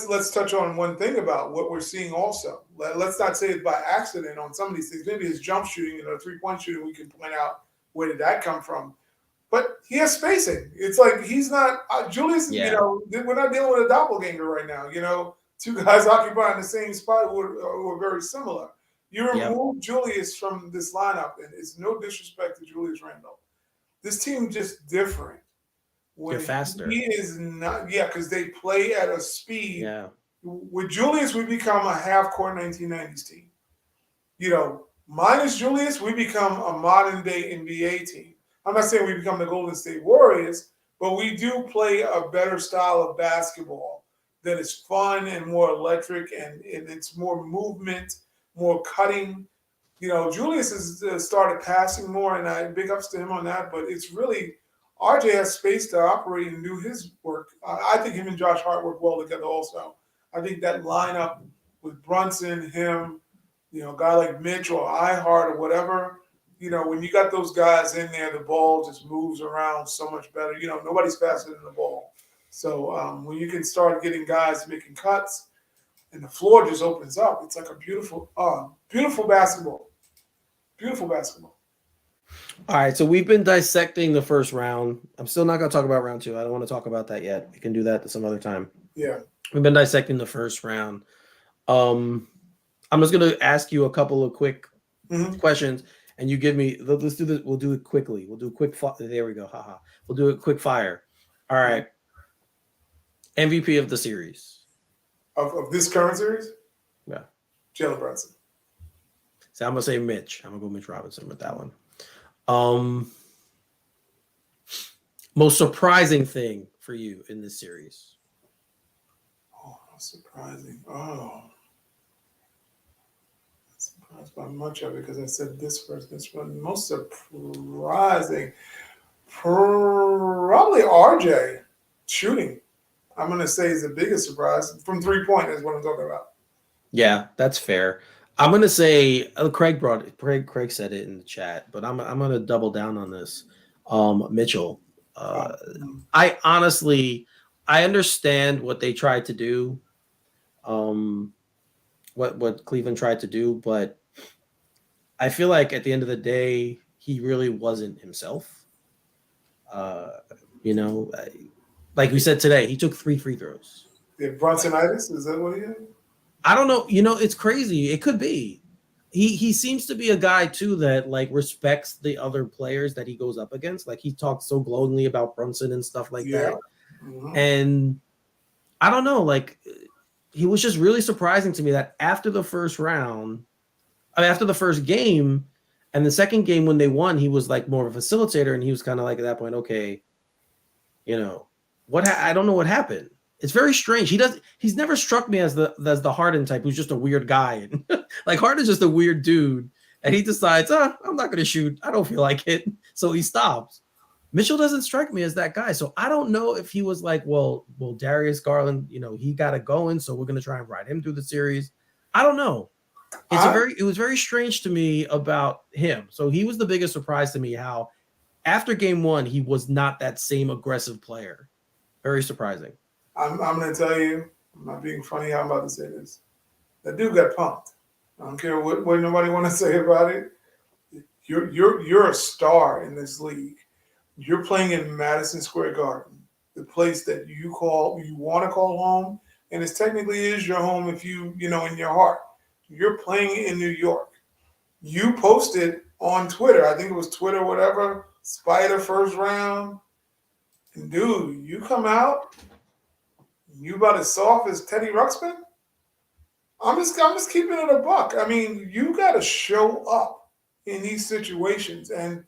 let's touch on one thing about what we're seeing also. Let's not say it's by accident on some of these things. Maybe his jump shooting, 3-point shooting, we can point out where did that come from. But he has spacing. It's like he's not Julius. We're not dealing with a doppelganger right now. 2 guys occupying the same spot who are very similar. You remove Julius from this lineup, and it's no disrespect to Julius Randle. This team just different. They're faster. He is not, because they play at a speed. Yeah. With Julius, we become a half-court 1990s team. Minus Julius, we become a modern-day NBA team. I'm not saying we become the Golden State Warriors, but we do play a better style of basketball that is fun and more electric, and it's more movement, more cutting. Julius has started passing more, and I big ups to him on that. But it's really RJ has space to operate and do his work. I think him and Josh Hart work well together. Also, I think that lineup with Brunson, him, a guy like Mitch or Ihart or whatever. When you got those guys in there, the ball just moves around so much better. Nobody's faster than the ball. So when you can start getting guys making cuts, and the floor just opens up. It's like a beautiful basketball. Beautiful basketball. All right, so we've been dissecting the first round. I'm still not going to talk about round 2. I don't want to talk about that yet. We can do that some other time. Yeah. We've been dissecting the first round. I'm just going to ask you a couple of quick questions, and you give me. Let's do this. We'll do it quickly. We'll do a quick. There we go. Haha. We'll do it quick fire. All right. MVP of the series. Of this current series? Yeah. Jalen Brunson. So I'm going to say Mitch. I'm going to go Mitch Robinson with that one. Most surprising thing for you in this series? Oh, most surprising. Oh. Not surprised by much of it because I said this first, this one. Most surprising. Probably RJ shooting. I'm going to say is the biggest surprise from 3-point is what I'm talking about. Yeah, that's fair. I'm going to say Craig said it in the chat, but I'm going to double down on this. Mitchell. I honestly understand what they tried to do. What Cleveland tried to do, but I feel like at the end of the day, he really wasn't himself. Like we said today, he took 3 free throws. Yeah, Brunsonitis? Is that what he had? I don't know. It's crazy. It could be. he seems to be a guy too that like respects the other players that he goes up against. Like he talks so glowingly about Brunson and stuff like Yeah. that. Mm-hmm. And I don't know, like he was just really surprising to me that after the first round, after the first game, and the second game when they won, he was like more of a facilitator, and he was kind of like at that point, okay, you know, I don't know what happened. It's very strange. He's never struck me as the Harden type who's just a weird guy. Like Harden's just a weird dude, and he decides, I'm not gonna shoot. I don't feel like it. So he stops. Mitchell doesn't strike me as that guy. So I don't know if he was like, well, Darius Garland, he got it going, so we're gonna try and ride him through the series. I don't know. It was very strange to me about him. So he was the biggest surprise to me how after game one, he was not that same aggressive player. Very surprising. I'm going to tell you, I'm not being funny. I'm about to say this. That dude got punked. I don't care what nobody want to say about it. You're a star in this league. You're playing in Madison Square Garden, the place that you want to call home, and it technically is your home if in your heart. You're playing in New York. You posted on Twitter, I think it was Twitter, whatever, Spider first round. And dude, you come out, you about as soft as Teddy Ruxpin? I'm just keeping it a buck. I mean, you got to show up in these situations, and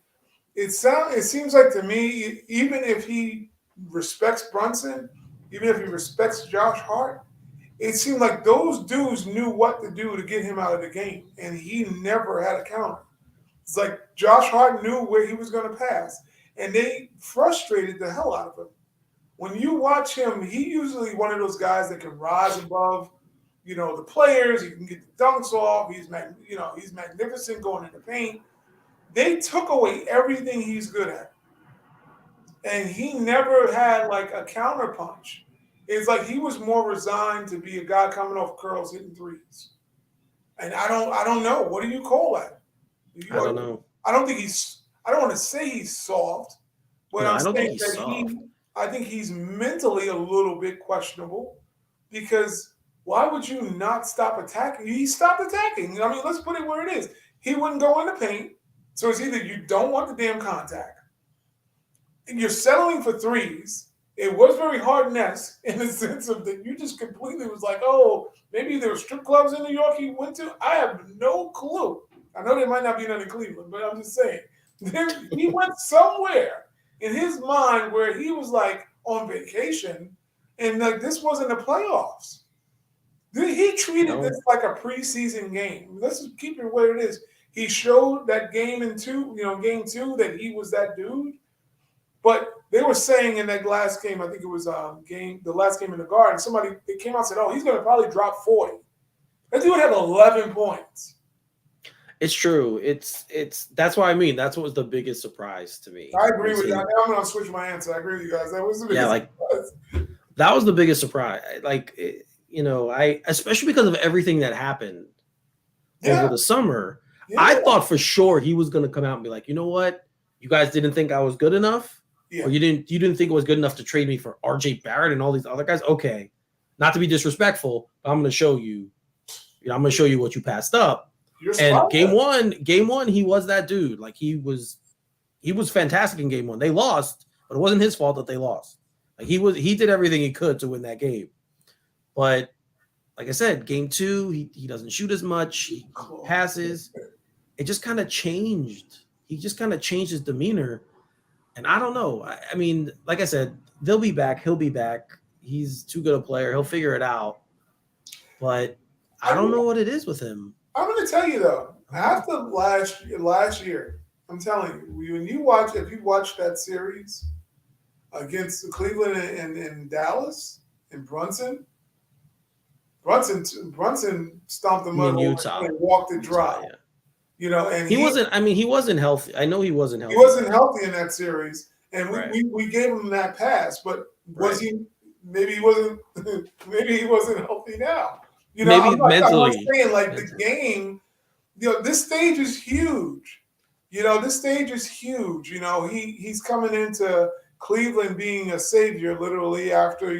it seems like to me, even if he respects Brunson, even if he respects Josh Hart, it seemed like those dudes knew what to do to get him out of the game, and he never had a counter. It's like Josh Hart knew where he was going to pass, and they frustrated the hell out of him. When you watch him, he usually one of those guys that can rise above, the players. He can get the dunks off. He's magnificent going in the paint. They took away everything he's good at, and he never had like a counter punch. It's like he was more resigned to be a guy coming off curls hitting threes. And I don't know. What do you call that? I don't know. I don't want to say he's soft, but No, I'm I don't think saying he's that soft. I think he's mentally a little bit questionable because why would you not stop attacking? He stopped attacking. I mean, let's put it where it is. He wouldn't go in the paint. So it's either you don't want the damn contact, and you're settling for threes. It was very hard-ness in the sense of that you just completely was like, oh, maybe there were strip clubs in New York he went to. I have no clue. I know there might not be none in Cleveland, but I'm just saying. He went somewhere in his mind where he was like on vacation, and like this wasn't the playoffs. He treated this like a preseason game. Let's just keep it where it is. He showed that game game two, that he was that dude. But they were saying in that last game, I think it was the last game in the Garden, they came out and said, oh, he's going to probably drop 40. That dude had 11 points. It's true. That's what I mean. That's what was the biggest surprise to me. I agree with that. Now I'm going to switch my answer. I agree with you guys. That was the biggest surprise. That was the biggest surprise. Especially because of everything that happened over the summer, I thought for sure he was going to come out and be like, you know what? You guys didn't think I was good enough? Or you didn't think it was good enough to trade me for RJ Barrett and all these other guys? Okay. Not to be disrespectful, but I'm going to show you. I'm going to show you what you passed up. And game one, he was that dude. Like he was fantastic in game one. They lost, but it wasn't his fault that they lost. Like he did everything he could to win that game. But like I said, game two, he doesn't shoot as much. He passes. It just kind of changed. He just kind of changed his demeanor. And I don't know. I mean, like I said, they'll be back. He'll be back. He's too good a player. He'll figure it out. But I don't know what it is with him. I'm going to tell you, though, after last year, I'm telling you, if you watch that series against Cleveland and Dallas and Brunson stomped him up and walked it dry. Yeah. And he wasn't. I mean, he wasn't healthy. I know he wasn't healthy. He wasn't healthy in that series, and we gave him that pass. But was he? Maybe he wasn't. Maybe he wasn't healthy now. Maybe mentally. I'm saying the game. This stage is huge. This stage is huge. He's coming into Cleveland being a savior, literally after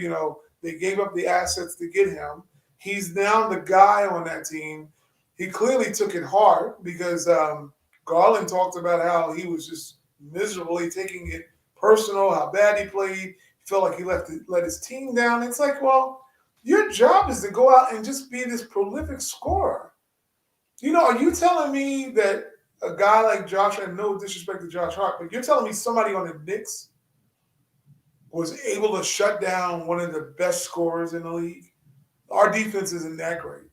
they gave up the assets to get him. He's now the guy on that team. he clearly took it hard because Garland talked about how he was just miserably taking it personal, how bad he played. He felt like he let his team down. It's like, well, your job is to go out and just be this prolific scorer. Are you telling me that a guy like Josh, and no disrespect to Josh Hart, but you're telling me somebody on the Knicks was able to shut down one of the best scorers in the league? Our defense isn't that great.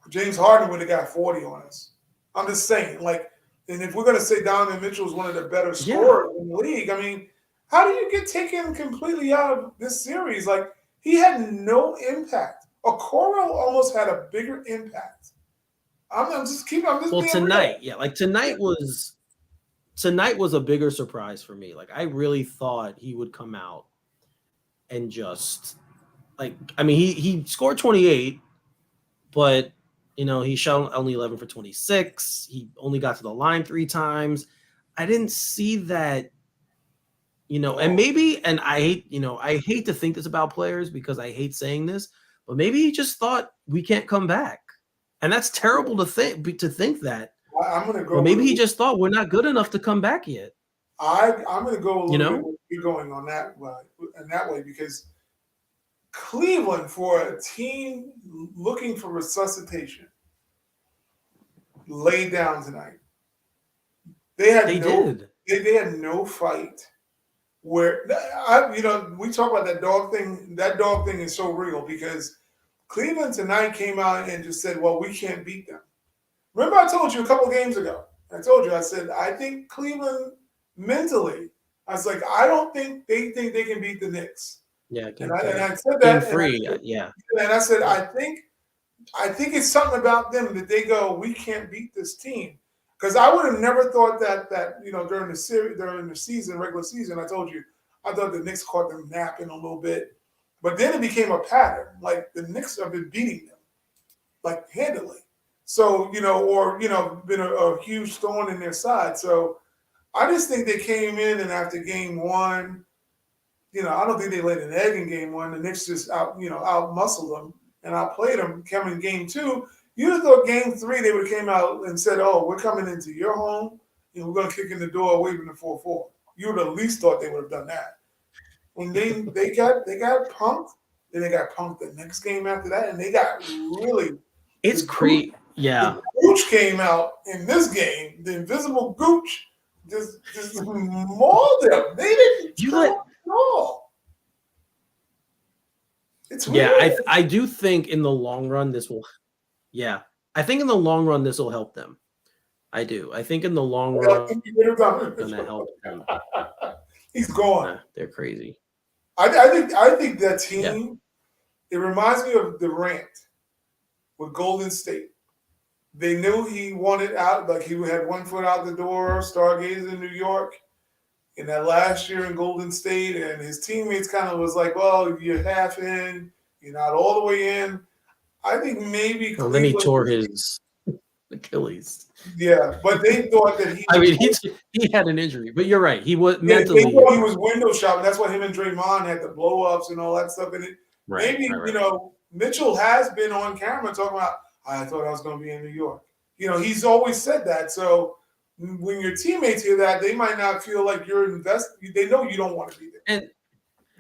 James Harden would have got 40 on us. I'm just saying, and if we're going to say Donovan Mitchell is one of the better scorers in the league, I mean, how do you get taken completely out of this series? Like, he had no impact. Okoro almost had a bigger impact. I'm just being tonight, real. tonight was a bigger surprise for me. Like, I really thought he would come out and just he scored 28, but he shot only 11 for 26. He only got to the line 3 times. I didn't see that, and I hate to think this about players because I hate saying this, but maybe he just thought we can't come back. And that's terrible to think that. I'm going to go. But maybe he just thought we're not good enough to come back yet. I'm going to go a little bit with you going on that in that way, because Cleveland, for a team looking for resuscitation, laid down tonight. They had no fight. Where we talk about that dog thing. That dog thing is so real because Cleveland tonight came out and just said, well, we can't beat them. Remember I told you a couple games ago, I said, I think Cleveland mentally, I was like, I don't think they can beat the Knicks. Yeah. And I said that. Game 3, yeah. And I said, I think it's something about them that they go, we can't beat this team. Because I would have never thought that during the season, regular season, I told you, I thought the Knicks caught them napping a little bit. But then it became a pattern. Like, the Knicks have been beating them, like, handily. So, been a huge thorn in their side. So I just think they came in, and after game 1, I don't think they laid an egg in game 1. The Knicks just out-muscled them and outplayed them. Coming in game 2, you'd have thought game 3 they would have came out and said, oh, we're coming into your home. We're going to kick in the door waving the 4-4. You would have at least thought they would have done that. When they got punked, then they got punked the next game after that, and they got really. It's crazy. Yeah. The Gooch came out in this game. The invisible Gooch just mauled them. They didn't at all. It's weird. Yeah, I do think in the long run this will. Yeah, I think in the long run this will help them. I do. I think in the long run it's going to help them. He's gone. They're crazy. I think that team. It reminds me of Durant with Golden State. They knew he wanted out, like he had one foot out the door, stargazing in New York in that last year in Golden State, and his teammates kind of was like, well, you're half in, you're not all the way in. I think maybe Well, then he tore his Achilles. Yeah, but they thought that he had an injury, but you're right. He was mentally. They thought he was window shopping. That's why him and Draymond had the blow ups and all that stuff. And maybe Mitchell has been on camera talking about, I thought I was going to be in New York. He's always said that. So when your teammates hear that, they might not feel like you're invested. They know you don't want to be there.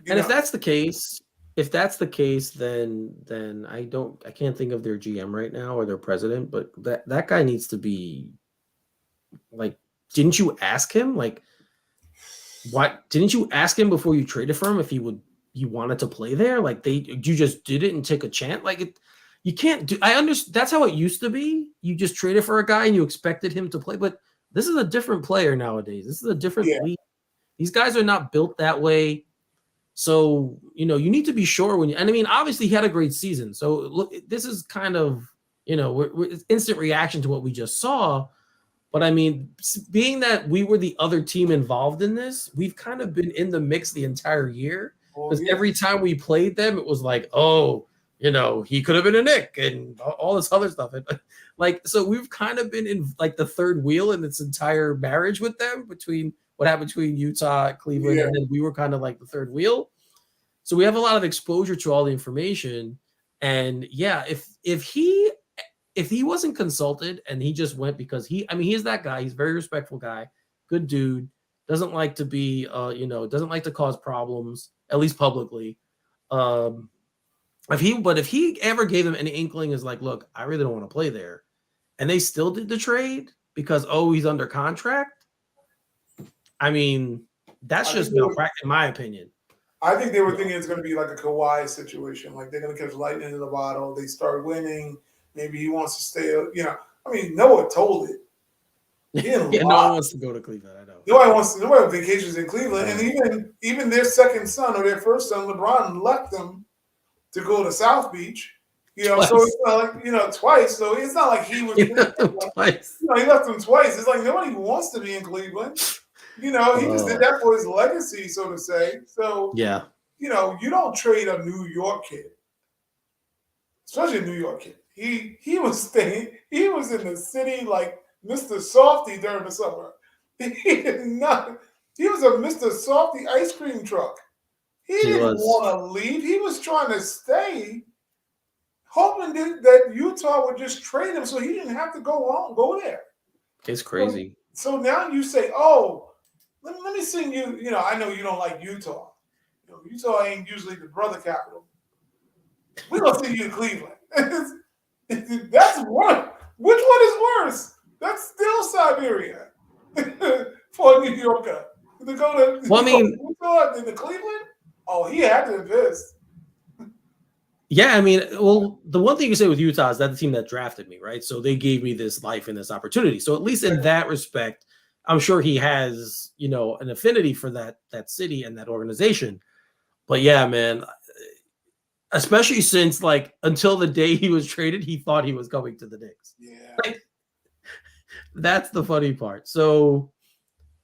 And if that's the case, then I can't think of their GM right now or their president, but that guy needs to be like, didn't you ask him? Like, what didn't you ask him before you traded for him if he wanted to play there? Like, you just did it and took a chance. Like, you can't do. I understand that's how it used to be. You just traded for a guy and you expected him to play, but this is a different player nowadays. This is a different league. These guys are not built that way. So, you need to be sure and I mean, obviously he had a great season. So look, this is kind of, we're instant reaction to what we just saw. But I mean, being that we were the other team involved in this, we've kind of been in the mix the entire year. Because every time we played them, it was like, he could have been a Knick and all this other stuff. And, so we've kind of been in like the third wheel in this entire marriage with them between what happened between Utah, Cleveland, and then we were kind of like the third wheel. So we have a lot of exposure to all the information. And if he if he wasn't consulted and he just went because he's that guy. He's a very respectful guy, good dude. Doesn't like to be, doesn't like to cause problems, at least publicly. If he ever gave them any inkling is like, look, I really don't want to play there, and they still did the trade because he's under contract. I mean, that's just malpractice, in my opinion. I think they were thinking it's going to be like a Kawhi situation. Like they're going to catch lightning in the bottle. They start winning. Maybe he wants to stay. I mean, Noah told it. Yeah, no one wants to go to Cleveland. I know. Nobody vacations in Cleveland, and even their second son or their first son, LeBron, left them to go to South Beach. Twice. So it's not like twice. So it's not like he was twice. He left them twice. It's like nobody wants to be in Cleveland. He just did that for his legacy, so to say. So yeah, you don't trade a New York kid, especially a New York kid. He was in the city like Mr. Softy during the summer. He was a Mr. Softy ice cream truck. He didn't want to leave. He was trying to stay, hoping that Utah would just trade him so he didn't have to go there. It's crazy. So now you say, oh, let me sing you. I know you don't like Utah. Utah ain't usually the brother capital. We're going to send you to Cleveland. That's one. Which one is worse? That's still Siberia for a New Yorker. To go to Utah and to Cleveland? Oh, he had to invest. Yeah, the one thing you can say with Utah is that the team that drafted me, right? So they gave me this life and this opportunity. So at least in that respect, I'm sure he has, an affinity for that city and that organization. But yeah, man, especially since until the day he was traded, he thought he was coming to the Knicks. Yeah. That's the funny part. So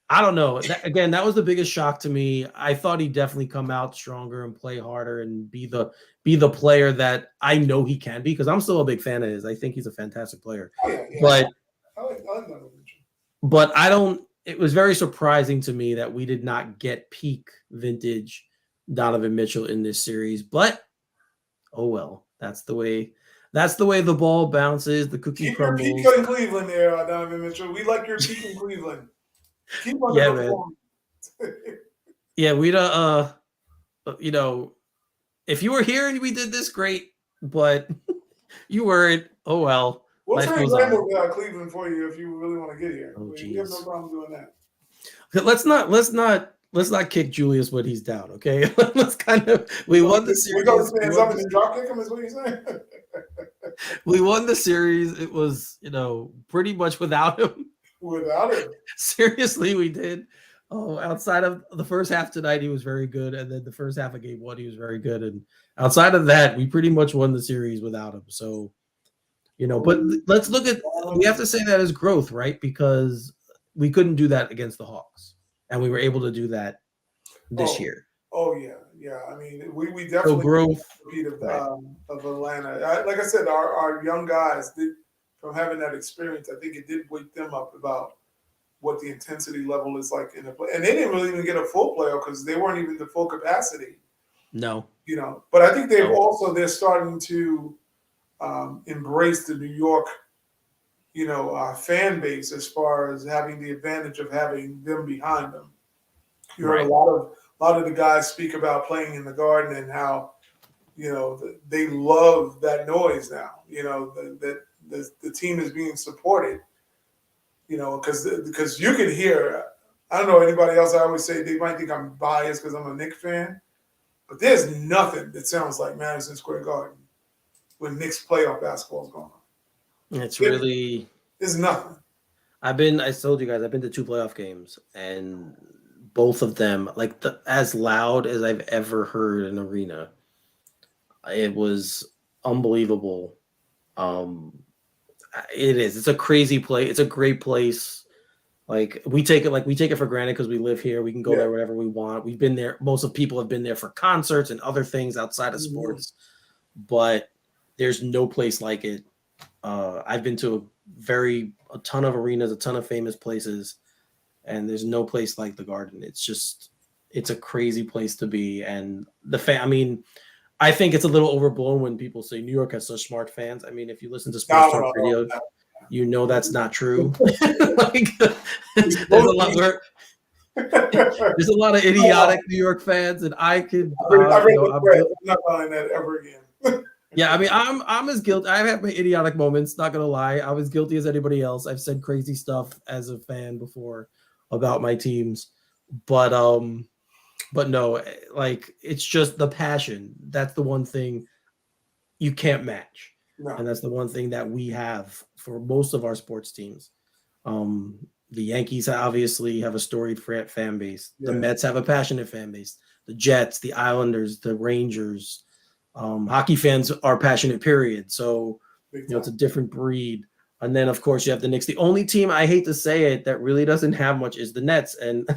I don't know. That was the biggest shock to me. I thought he'd definitely come out stronger and play harder and be the player that I know he can be, because I'm still a big fan of his. I think he's a fantastic player. Oh, yeah. But I like that. But it was very surprising to me that we did not get peak vintage Donovan Mitchell in this series. But oh well, that's the way the ball bounces, the cookie crumbles. Keep your peak in Cleveland there, Donovan Mitchell. We like your peak in Cleveland. Keep on man. Yeah, we don't if you were here and we did this, great, but you weren't. Oh well. We'll trade Cleveland for you if you really want to get here. We have no problem doing that. Let's not kick Julius when he's down, okay? We won the series. We go stand up and drop kick him, is what you're saying? We won the series. It was, pretty much without him. Without him. Seriously, we did. Oh, outside of the first half tonight, he was very good. And then the first half of game one, he was very good. And outside of that, we pretty much won the series without him. So, but let's look at, we have to say that as growth, right? Because we couldn't do that against the Hawks. And we were able to do that this year. Oh, yeah. Yeah. We definitely growth of Atlanta. Like I said, our young guys from having that experience, I think it did wake them up about what the intensity level is like in a play. And they didn't really even get a full playoff because they weren't even the full capacity. No. But I think they're starting to embrace the New York, fan base as far as having the advantage of having them behind them. You heard a lot of the guys speak about playing in the Garden and how, they love that noise now. That the team is being supported. Because you can hear. I don't know anybody else. I always say they might think I'm biased because I'm a Knicks fan, but there's nothing that sounds like Madison Square Garden when Knicks playoff basketball is going on. There's nothing. I told you guys, I've been to 2 playoff games, and both of them, as loud as I've ever heard an arena. It was unbelievable. It is. It's a crazy place. It's a great place. We take it for granted because we live here. We can go there whenever we want. We've been there. Most of people have been there for concerts and other things outside of sports, but there's no place like it. I've been to a ton of arenas, a ton of famous places, and there's no place like the Garden. It's a crazy place to be. And I think it's a little overblown when people say New York has such smart fans. I mean, if you listen to sports No, talk no, radio, no. you know that's not true. Like, It's there's a supposed to lot be. where I there's a lot of idiotic New York fans, and I could, read you know, the thread. I'm not buying that ever again. yeah, I mean, I'm as guilty. I've had my idiotic moments. Not gonna lie, I'm as guilty as anybody else. I've said crazy stuff as a fan before about my teams, but no, like it's just the passion. That's the one thing you can't match, and No. that's the one thing that we have for most of our sports teams. Um, the Yankees obviously have a storied fan base. The Yeah. Mets have a passionate fan base. The Jets, the Islanders, the Rangers. Hockey fans are passionate, period. So, Big you know, it's a time. different breed. And then, of course, you have the Knicks. The only team, I hate to say it, that really doesn't have much is the Nets. And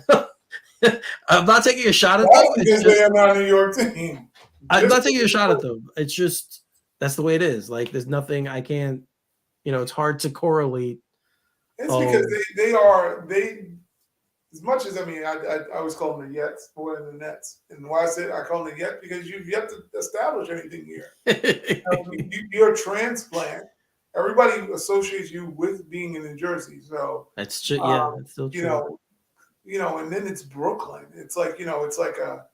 I'm not taking a shot at them. That's It's because they just, are not a New York team. I'm Just not taking a shot at them. It's just, that's the way it is. Like, there's nothing I can't, you know, it's hard to correlate. it's because they as much as I always call them the Yets more than the Nets. And why I call them the Yet because you've yet to establish anything here. You're a transplant. Everybody associates you with being in New Jersey. So That's true. Yeah, that's still you true. and then it's Brooklyn. It's like it's like a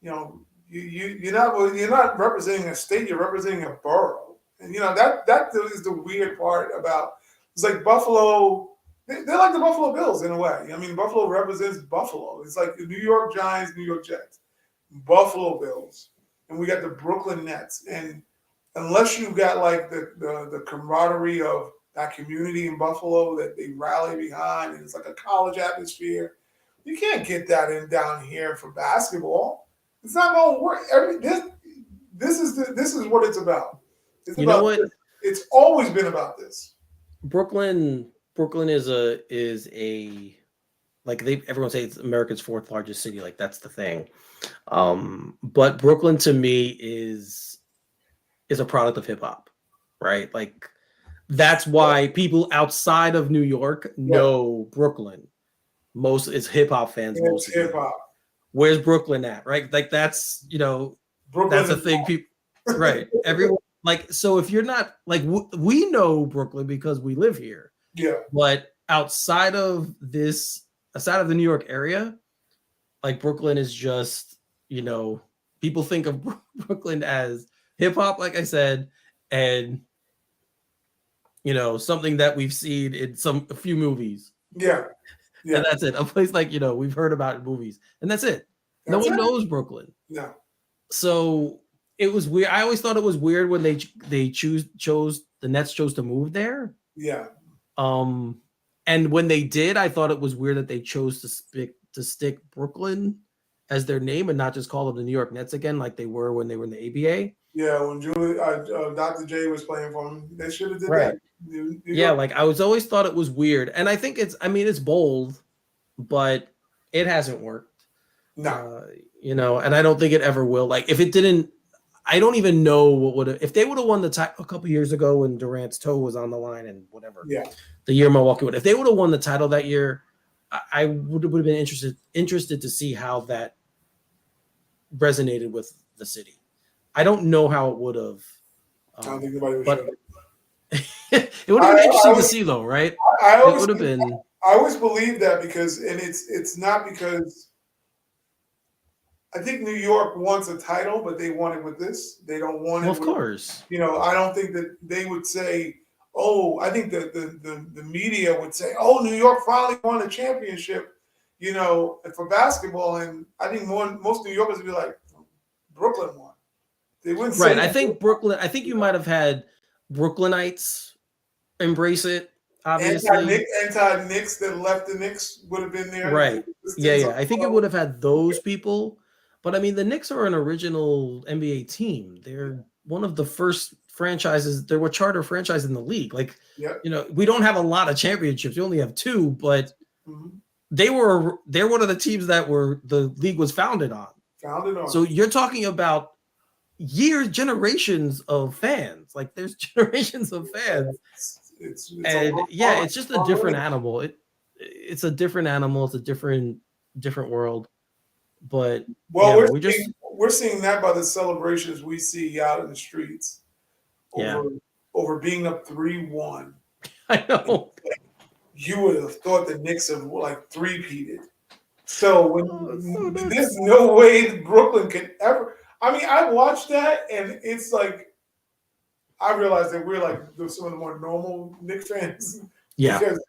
you're not representing a state. You're representing a borough. And that is the weird part about it's like Buffalo. They're like the Buffalo Bills in a way. I mean, Buffalo represents Buffalo. It's like the New York Giants, New York Jets, Buffalo Bills, and we got the Brooklyn Nets. And unless you got like the camaraderie of that community in Buffalo that they rally behind, and it's like a college atmosphere, you can't get that in down here for basketball. It's not going to work. This is what it's about. It's You know about what? this. It's always been about this. Brooklyn is a like everyone say it's America's fourth largest city. Like that's the thing. But Brooklyn to me is a product of hip hop, right? Like that's why people outside of New York know Brooklyn. Most it's hip hop fans. It's hip hop. Where's Brooklyn at? Right? Like that's Brooklyn that's a thing. People right? Everyone like so if you're not like we know Brooklyn because we live here. Yeah. But outside of the New York area, like Brooklyn is just, people think of Brooklyn as hip hop, like I said, and something that we've seen in a few movies. Yeah. Yeah. And that's it. A place like, we've heard about in movies. And that's it. No one knows Brooklyn. No. So it was weird. I always thought it was weird when the Nets chose to move there. Yeah. And when they did, I thought it was weird that they chose to stick Brooklyn as their name and not just call them the New York Nets again, like they were when they were in the ABA. Yeah, when Dr. J was playing for them, they should have did right. that. Yeah, like I always thought it was weird, and I think it's bold, but it hasn't worked. No, and I don't think it ever will. Like if it didn't. I don't even know what would have if they would have won the title a couple years ago when Durant's toe was on the line and whatever. Yeah, the year Milwaukee would. If they would have won the title that year, I would have been interested to see how that resonated with the city. I don't know how it would have. I don't think anybody was but sure. It would have been interesting to see, though, right? It would have been. I always believe that because, and it's not because. I think New York wants a title, but they want it with this. They don't want it. Of course. I don't think that they would say, "Oh," I think that the media would say, "Oh, New York finally won a championship," for basketball. And I think most New Yorkers would be like, "Brooklyn won." They wouldn't say right. I think Brooklyn. I think you might have had Brooklynites embrace it. Obviously, anti-Knicks that left the Knicks would have been there. Right. Yeah. I think it would have had those people. But I mean, the Knicks are an original NBA team. They're one of the first franchises. They were charter franchise in the league. Like, we don't have a lot of championships. We only have 2, but they're one of the teams that the league was founded on. So you're talking about generations of fans. Like there's generations of fans. It's just a different animal. It's a different animal. It's a different world. But we're we're seeing that by the celebrations we see out in the streets Yeah, over being up 3-1. I know. You would have thought the Knicks have like three-peated. So Oh, it's so when nuts. there's no way Brooklyn can ever. I mean, I watched that and it's like I realized that we're like some of the more normal Knicks fans Yeah. because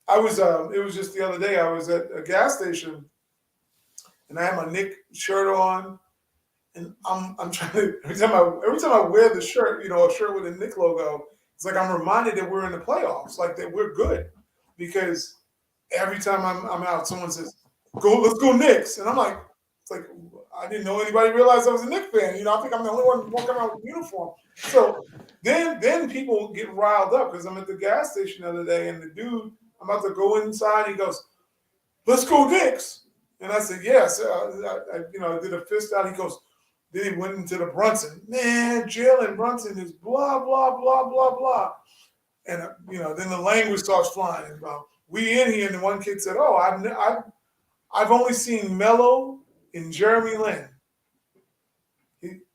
I was. It was just the other day. I was at a gas station and I had my Knick shirt on, and I'm trying to every time I wear the shirt, a shirt with a Knick logo, it's like I'm reminded that we're in the playoffs, like that we're good, because every time I'm out, someone says, "Go, let's go Knicks," and I'm like, it's like I didn't know anybody realized I was a Knicks fan. I think I'm the only one walking around with a uniform. So then people get riled up because I'm at the gas station the other day, and the dude, I'm about to go inside, he goes, "Let's go Knicks," and I said, "Yes." I did a fist out. He goes, then he went into the Brunson. Man, Jalen Brunson is blah blah blah blah blah, and then the language starts flying about we in here, and the one kid said, "Oh, I've only seen Melo and Jeremy Lin."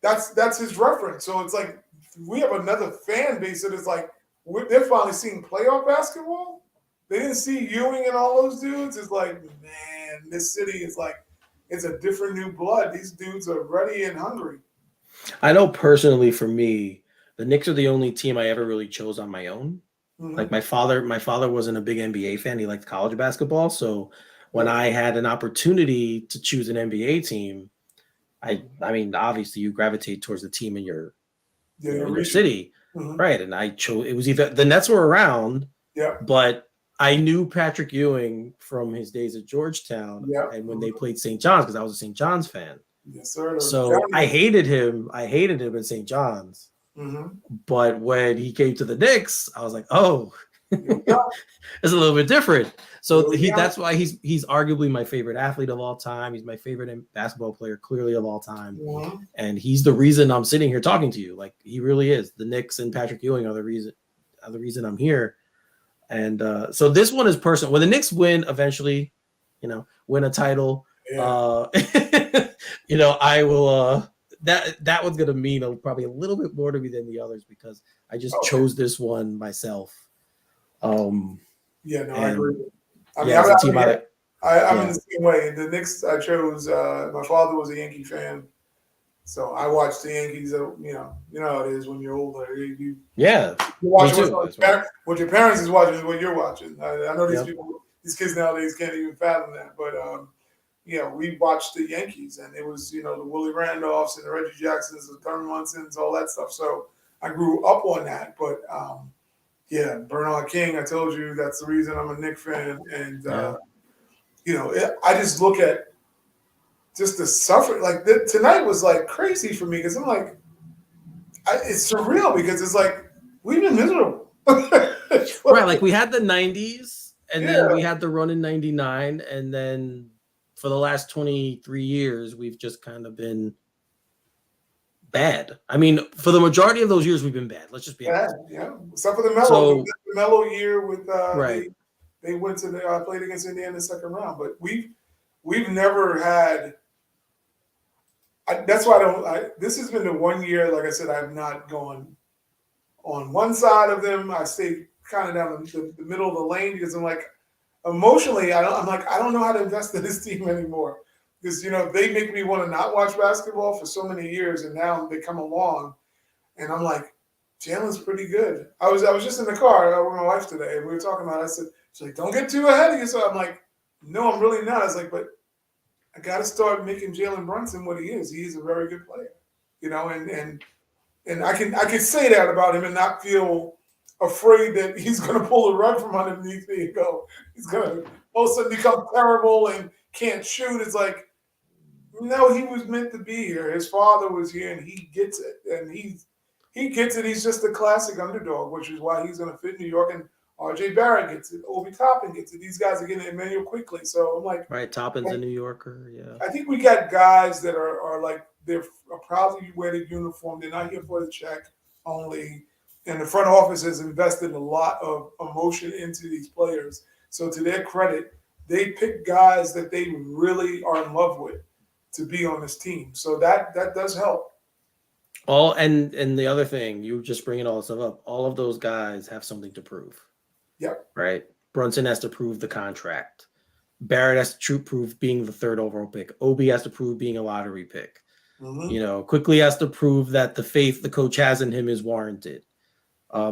That's his reference. So it's like we have another fan base that is like they're finally seeing playoff basketball. They didn't see Ewing and all those dudes. It's like, man, this city is like it's a different new blood. These dudes are ready and hungry. I know personally for me, the Knicks are the only team I ever really chose on my own. Mm-hmm. Like my father wasn't a big NBA fan. He liked college basketball. So when I had an opportunity to choose an NBA team, I mean, obviously you gravitate towards the team in your city, mm-hmm. right? And I chose it was either the Nets were around, but I knew Patrick Ewing from his days at Georgetown, and when they played St. John's, because I was a St. John's fan. Yes, sir. So I hated him. I hated him at St. John's. Mm-hmm. But when he came to the Knicks, I was like, oh, it's a little bit different. So that's why he's arguably my favorite athlete of all time. He's my favorite basketball player, clearly, of all time. Mm-hmm. And he's the reason I'm sitting here talking to you. Like, he really is. The Knicks and Patrick Ewing are the reason I'm here. And so this one is personal. When the Knicks win eventually, win a title, I will that one's gonna mean probably a little bit more to me than the others because I just chose this one myself. I agree. I'm in the same way. The Knicks I chose. My father was a Yankee fan, so I watched the Yankees. You know how it is when you're older. You watch what your parents is watching is what you're watching. I know these kids nowadays can't even fathom that, but we watched the Yankees, and it was the Willie Randolphs and the Reggie Jacksons, the Thurman Munsons, all that stuff. So I grew up on that, but Bernard King. I told you that's the reason I'm a Knicks fan, and I just look at just the suffering. Like tonight was like crazy for me because I'm like, it's surreal because it's like we've been miserable. Right, like we had the 90s, and then we had the run in 99, and then for the last 23 years, we've just kind of been bad. I mean, for the majority of those years, we've been bad. Let's just be honest. Yeah, except for the Melo year with they went to played against Indiana in the second round, but we've never had. That's why this has been the one year, like I said, I've not gone on one side of them. I stayed kind of down the middle of the lane because I'm like, emotionally, I don't know how to invest in this team anymore because they make me want to not watch basketball for so many years, and now they come along, and I'm like, Jalen's pretty good. I was just in the car with my wife today, and we were talking about it. I said, she's like, don't get too ahead of yourself. I'm like, no, I'm really not. I was like, but I got to start making Jalen Brunson what he is. He's a very good player, and I can say that about him and not feel afraid that he's going to pull the rug from underneath me and go, he's going to all of a sudden become terrible and can't shoot. It's like, no, he was meant to be here. His father was here, and he gets it. And he gets it. He's just a classic underdog, which is why he's going to fit in New York. And R.J. Barrett gets it. Obi Toppin gets it. These guys are getting it. Emmanuel quickly. So I'm like, right, Toppin's a New Yorker. Yeah, I think we got guys that are like they're proudly wear the uniform. They're not here for the check only. And the front office has invested a lot of emotion into these players. So to their credit, they pick guys that they really are in love with to be on this team. So that does help. And the other thing, you just bringing all this stuff up. All of those guys have something to prove. Yep. Right. Brunson has to prove the contract. Barrett has to prove being the 3rd overall pick. Obi has to prove being a lottery pick. Quickly has to prove that the faith the coach has in him is warranted.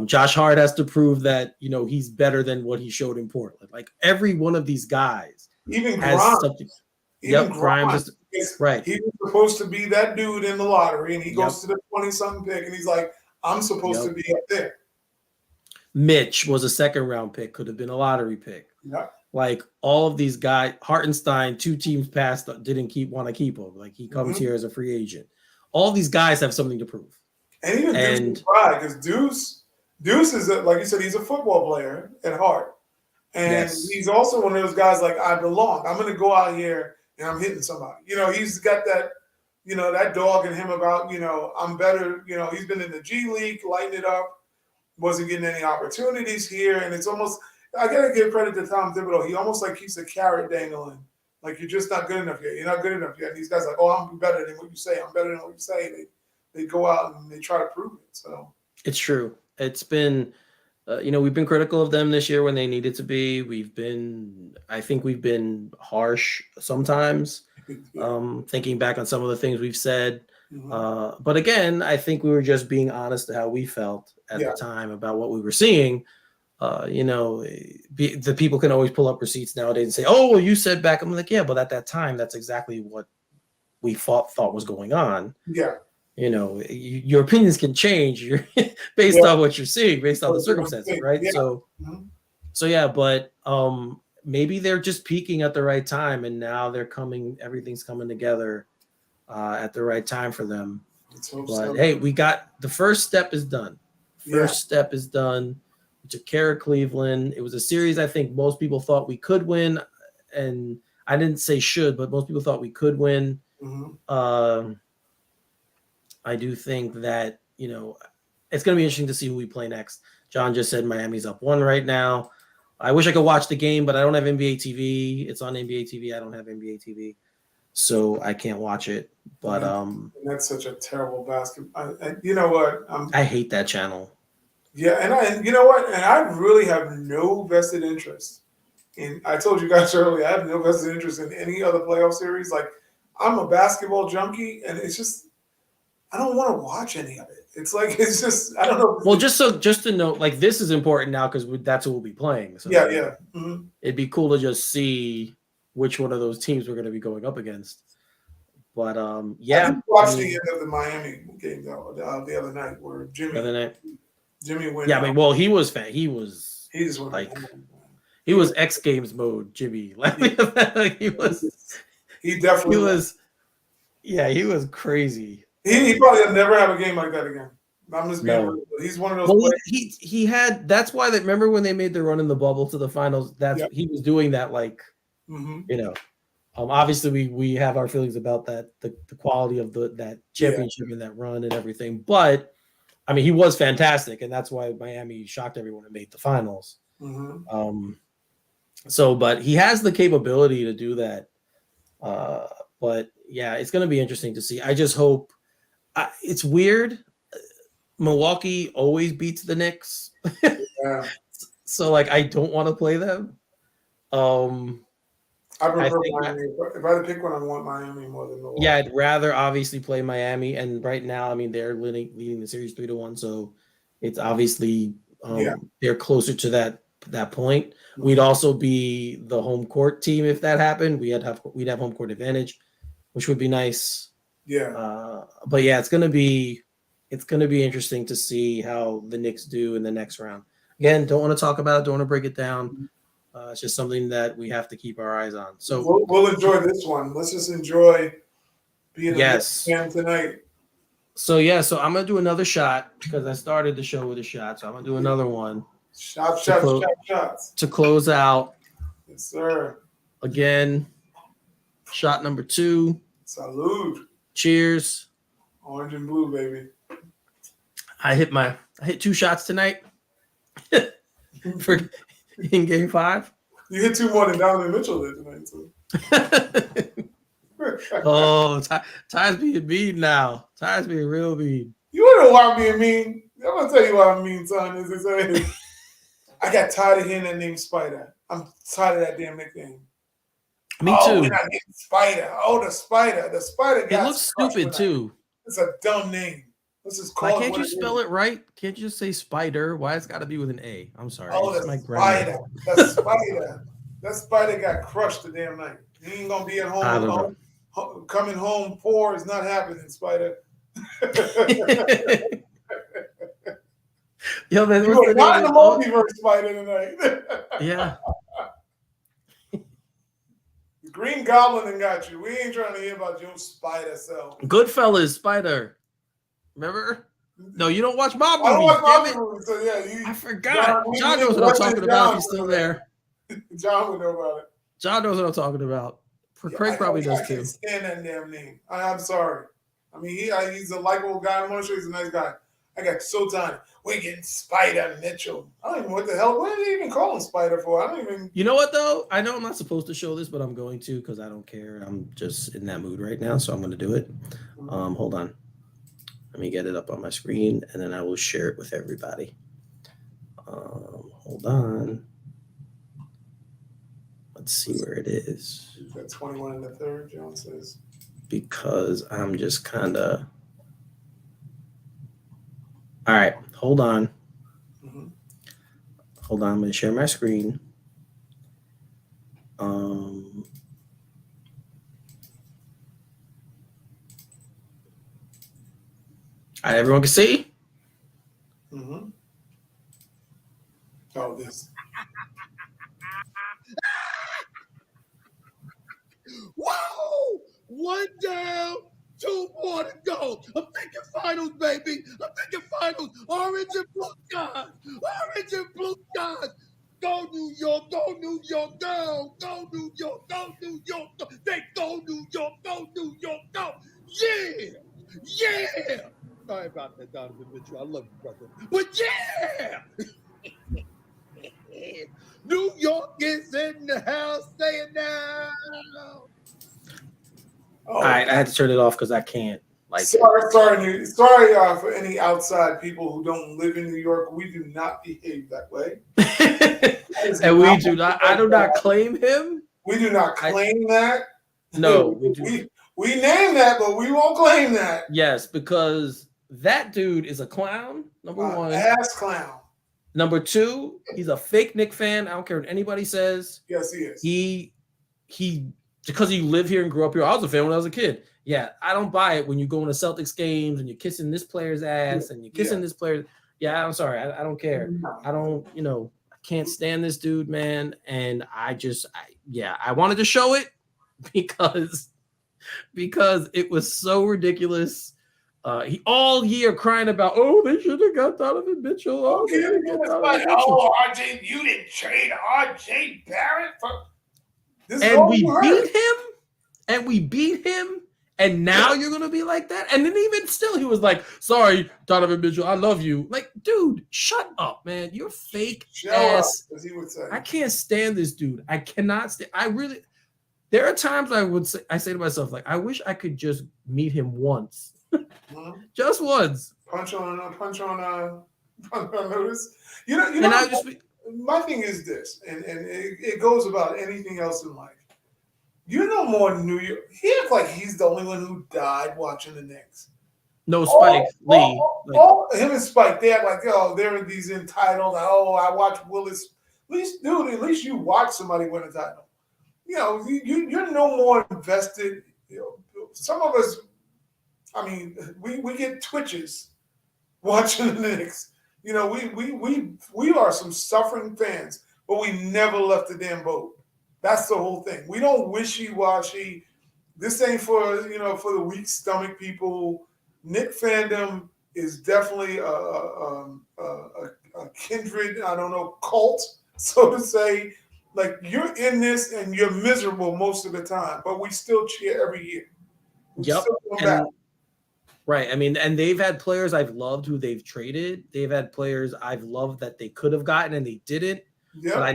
Josh Hart has to prove that, he's better than what he showed in Portland. Like every one of these guys even has Grimes, something. even Grimes is right. He was supposed to be that dude in the lottery, and he goes to the 20-something pick, and he's like, I'm supposed to be up there. Mitch was a 2nd round pick, could have been a lottery pick. Yep. Like all of these guys, Hartenstein, 2 teams passed, didn't want to keep him. Like he comes here as a free agent. All these guys have something to prove. And even Deuce is pride, because Deuce is, like you said, he's a football player at heart. And he's also one of those guys like, I belong. I'm going to go out here and I'm hitting somebody. He's got that, that dog in him about, I'm better. He's been in the G League, lighting it up. Wasn't getting any opportunities here. And it's almost, I got to give credit to Tom Thibodeau. He almost like keeps a carrot dangling. Like, you're just not good enough yet. You're not good enough yet. And these guys are like, oh, I'm better than what you say. I'm better than what you say. They go out and they try to prove it. So it's true. It's been, we've been critical of them this year when they needed to be. I think we've been harsh sometimes, thinking back on some of the things we've said. But again, I think we were just being honest to how we felt at the time about what we were seeing. The people can always pull up receipts nowadays and say, oh, well, you said back. I'm like, yeah, but at that time, that's exactly what we thought was going on. Yeah. Your opinions can change based on what you're seeing, based on the circumstances, right? Yeah. So yeah, but maybe they're just peaking at the right time, and now everything's coming together at the right time for them. But hey, we got the first step is done. Step is done. We took care of Cleveland. It was a series I think most people thought we could win, and I didn't say should, but most people thought we could win. I do think that, it's going to be interesting to see who we play next. John just said Miami's up 1 right now. I wish I could watch the game, but I don't have NBA TV. It's on NBA TV. I don't have NBA TV, so I can't watch it. But and that's such a terrible basketball. You know what? I hate that channel. Yeah, and you know what? And I really have no vested interest in. I told you guys earlier, I have no vested interest in any other playoff series. Like, I'm a basketball junkie, and it's just, I don't want to watch any of it. It's like, it's just, I don't know. Well, just to note, like, this is important now because that's who we'll be playing. So yeah. It'd be cool to just see which one of those teams we're going to be going up against. But yeah, I watched the end of the Miami game though the other night where Jimmy went. Yeah, out. well, he was he just like he was X Games mode, Jimmy. Like, he definitely was. Yeah, he was crazy. He probably will never have a game like that again. I'm just being real. He's one of those. Well, he had. That's why that. Remember when they made the run in the bubble to the finals? He was doing that. Like, obviously we have our feelings about that, the quality of that championship and that run and everything. But I mean, he was fantastic, and that's why Miami shocked everyone and made the finals. But he has the capability to do that. But yeah, it's going to be interesting to see. I just hope. It's weird. Milwaukee always beats the Knicks. So like, I don't want to play them. I prefer Miami. If I had to pick one, I want Miami more than Milwaukee. Yeah, I'd rather obviously play Miami. And right now, I mean, they're leading the series 3-1. So it's obviously they're closer to that point. We'd also be the home court team if that happened. We'd have home court advantage, which would be nice. Yeah. But yeah, it's gonna be interesting to see how the Knicks do in the next round. Again, don't want to talk about it, don't want to break it down. It's just something that we have to keep our eyes on. So we'll enjoy this one. Let's just enjoy being a Knicks fan tonight. So I'm gonna do another shot because I started the show with a shot. So I'm gonna do another one. Shots to close out. Yes, sir. Again, shot number 2. Salud. Cheers. Orange and blue, baby. I hit 2 shots tonight in game 5. You hit 2 more than Donovan Mitchell did tonight, too. Oh, Ty's being mean now. Ty's being real mean. You know why I'm being mean? I'm gonna tell you why I'm mean, son. I got tired of hearing that name Spider. I'm tired of that damn nickname. Me Oh, we're too. not getting Spider. Oh, the Spider. The Spider It got looks crushed stupid with that. too. It's a dumb name. Let's just Like, call it can't what you it spell is. it right? Can't you just say spider? Why it's got to be with an A? I'm sorry. Oh, It's the my grammar. Spider. The Spider. That Spider got crushed the damn night. He ain't gonna be at I don't know. coming home poor is not happening, Spider. Yo, man, You what's are the not name in the of it? multiverse, Spider, tonight. Yeah. The Green Goblin done got you. We ain't trying to hear about your Spider self. Goodfellas, Spider. Remember? No, you don't watch mob I don't movies. watch Damn Marvel it. movies, so yeah. I forgot. John knows what I'm Wesley talking about if John he's still would know there. that. John would know about it. John knows what I'm talking about. Yeah, Craig probably does I too. can't stand that damn name. I'm sorry. I mean, he's a likable guy. I'm sure he's a nice guy. I got so tired. We're getting Spider Mitchell. I don't even know what the hell. What are they even calling Spider for? I don't even. You know what, though? I know I'm not supposed to show this, but I'm going to because I don't care. I'm just in that mood right now, so I'm going to do it. Hold on. Let me get it up on my screen, and then I will share it with everybody. Hold on. Let's see where it is. He's got 21 in the third, John says. Because I'm just kind of... All right, hold on. Mm-hmm. Hold on, I'm going to share my screen. All right, everyone can see? Mm-hmm. Oh, this. Whoa! One down, 2 more to go. I'm thinking finals, baby. I'm thinking finals. Orange and blue skies. Orange and blue skies. Go New York, go New York, go. Go New York, go New York, go. They go New York, go New York, go. Yeah! Yeah! Sorry about that, Donovan Mitchell. I love you, brother. But yeah! New York is in the house saying now. Oh, All right, I had to turn it off because I can't. Sorry for any outside people who don't live in New York. We do not behave that way. And we do not. I do not claim him. We do not claim that. No, we do. We name that, but we won't claim that. Yes, because that dude is a clown. Number one, ass clown. Number two, he's a fake Knicks fan. I don't care what anybody says. Yes, he is. He because he lived here and grew up here. I was a fan when I was a kid. Yeah, I don't buy it when you go into Celtics games and you're kissing this player's ass and you're kissing this player. Yeah, I'm sorry. I don't care. I don't, I can't stand this dude, man. And I wanted to show it because it was so ridiculous. He all year crying about, oh, they should have got Donovan Mitchell. Oh, RJ, you didn't trade RJ Barrett for this. And we beat him. And now you're gonna be like that. And then even still, he was like, sorry, Donovan Mitchell, I love you. Like, dude, shut up, man. You're fake ass. As he would say. I can't stand this dude. I cannot stand. There are times I say to myself, like, I wish I could just meet him once. Just once. Punch on notice. My thing is this, and it goes about anything else in life. You know more New York. He acts like he's the only one who died watching the Knicks. No, Spike Lee. Him and Spike, they act like, oh, they're these entitled. Oh, I watched Willis. At least you watch somebody win a title. You're no more invested. Some of us, I mean, we get twitches watching the Knicks. We are some suffering fans, but we never left the damn boat. That's the whole thing. We don't wishy-washy. This ain't for the weak stomach people. Knick fandom is definitely a kindred, I don't know, cult, so to say. Like, you're in this and you're miserable most of the time, but we still cheer every year. Yep. Right. I mean, and they've had players I've loved who they've traded. They've had players I've loved that they could have gotten and they didn't. Yeah. but I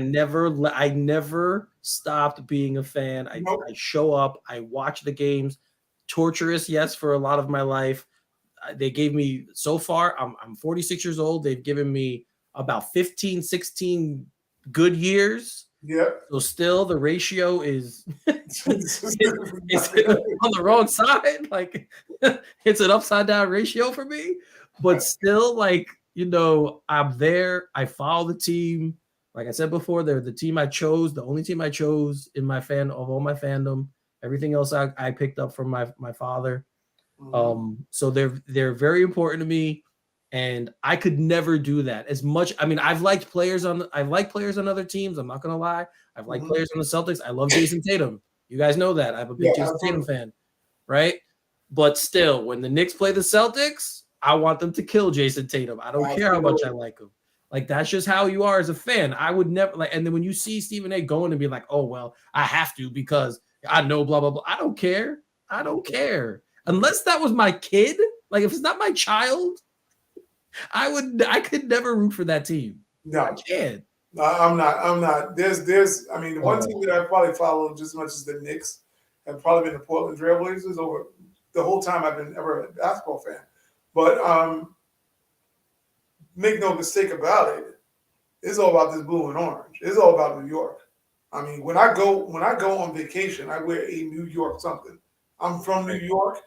never stopped being a fan. I show up, I watch the games. Torturous, yes, for a lot of my life. They gave me, so far, I'm 46 years old. They've given me about 15, 16 good years. Yeah. So still the ratio is it's on the wrong side. Like it's an upside down ratio for me. But still, like, I'm there. I follow the team. Like I said before, they're the team I chose, the only team I chose in my of all my fandom. Everything else I picked up from my father. So they're very important to me, and I could never do that as much. I mean, I've liked players on other teams. I'm not gonna lie. I've liked players on the Celtics. I love Jason Tatum. You guys know that. I'm a big Jason Tatum fan, right? But still, when the Knicks play the Celtics, I want them to kill Jason Tatum. I don't care how much I like him. Like, that's just how you are as a fan. I would never like. And then when you see Stephen A. going and be like, "Oh well, I have to because I know blah blah blah." I don't care. I don't care. Unless that was my kid, like if it's not my child, I could never root for that team. No, I can't. I'm not. I mean, the one team that I probably followed just as much as the Knicks have probably been the Portland Trailblazers over the whole time I've been ever a basketball fan. But make no mistake about it, it's all about this blue and orange. It's all about New York. I mean, when I go on vacation, I wear a New York something. I'm from New York.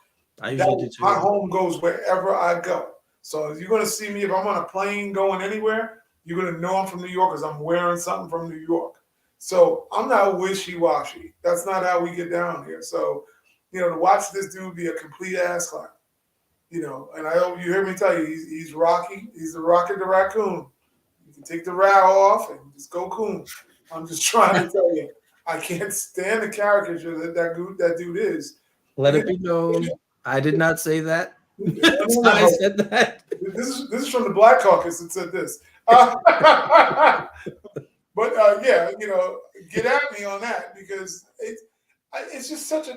I usually do too. My home goes wherever I go. So you're going to see me if I'm on a plane going anywhere. You're going to know I'm from New York because I'm wearing something from New York. So I'm not wishy-washy. That's not how we get down here. So, to watch this dude be a complete ass clown, and I hope you hear me tell you, he's Rocky. He's the Rocket the Raccoon. You can take the rat off and just go coon. I'm just trying to tell you, I can't stand the caricature that dude is. Let it be known, I did not say that. I said that. This is from the Black Caucus that said this. But get at me on that because it's just such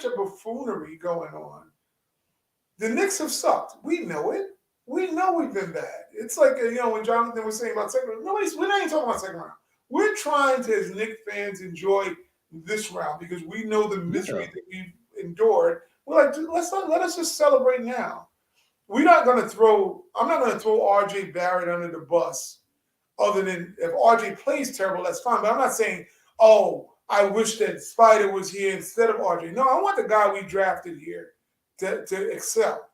a buffoonery going on. The Knicks have sucked. We know it. We know we've been bad. It's like when Jonathan was saying about second round. We're not even talking about second round. We're trying to, as Knicks fans, enjoy this round because we know the misery that we've endured. We're like, let us just celebrate now. I'm not going to throw RJ Barrett under the bus. Other than if RJ plays terrible, that's fine. But I'm not saying, oh, I wish that Spider was here instead of RJ. No, I want the guy we drafted here to excel.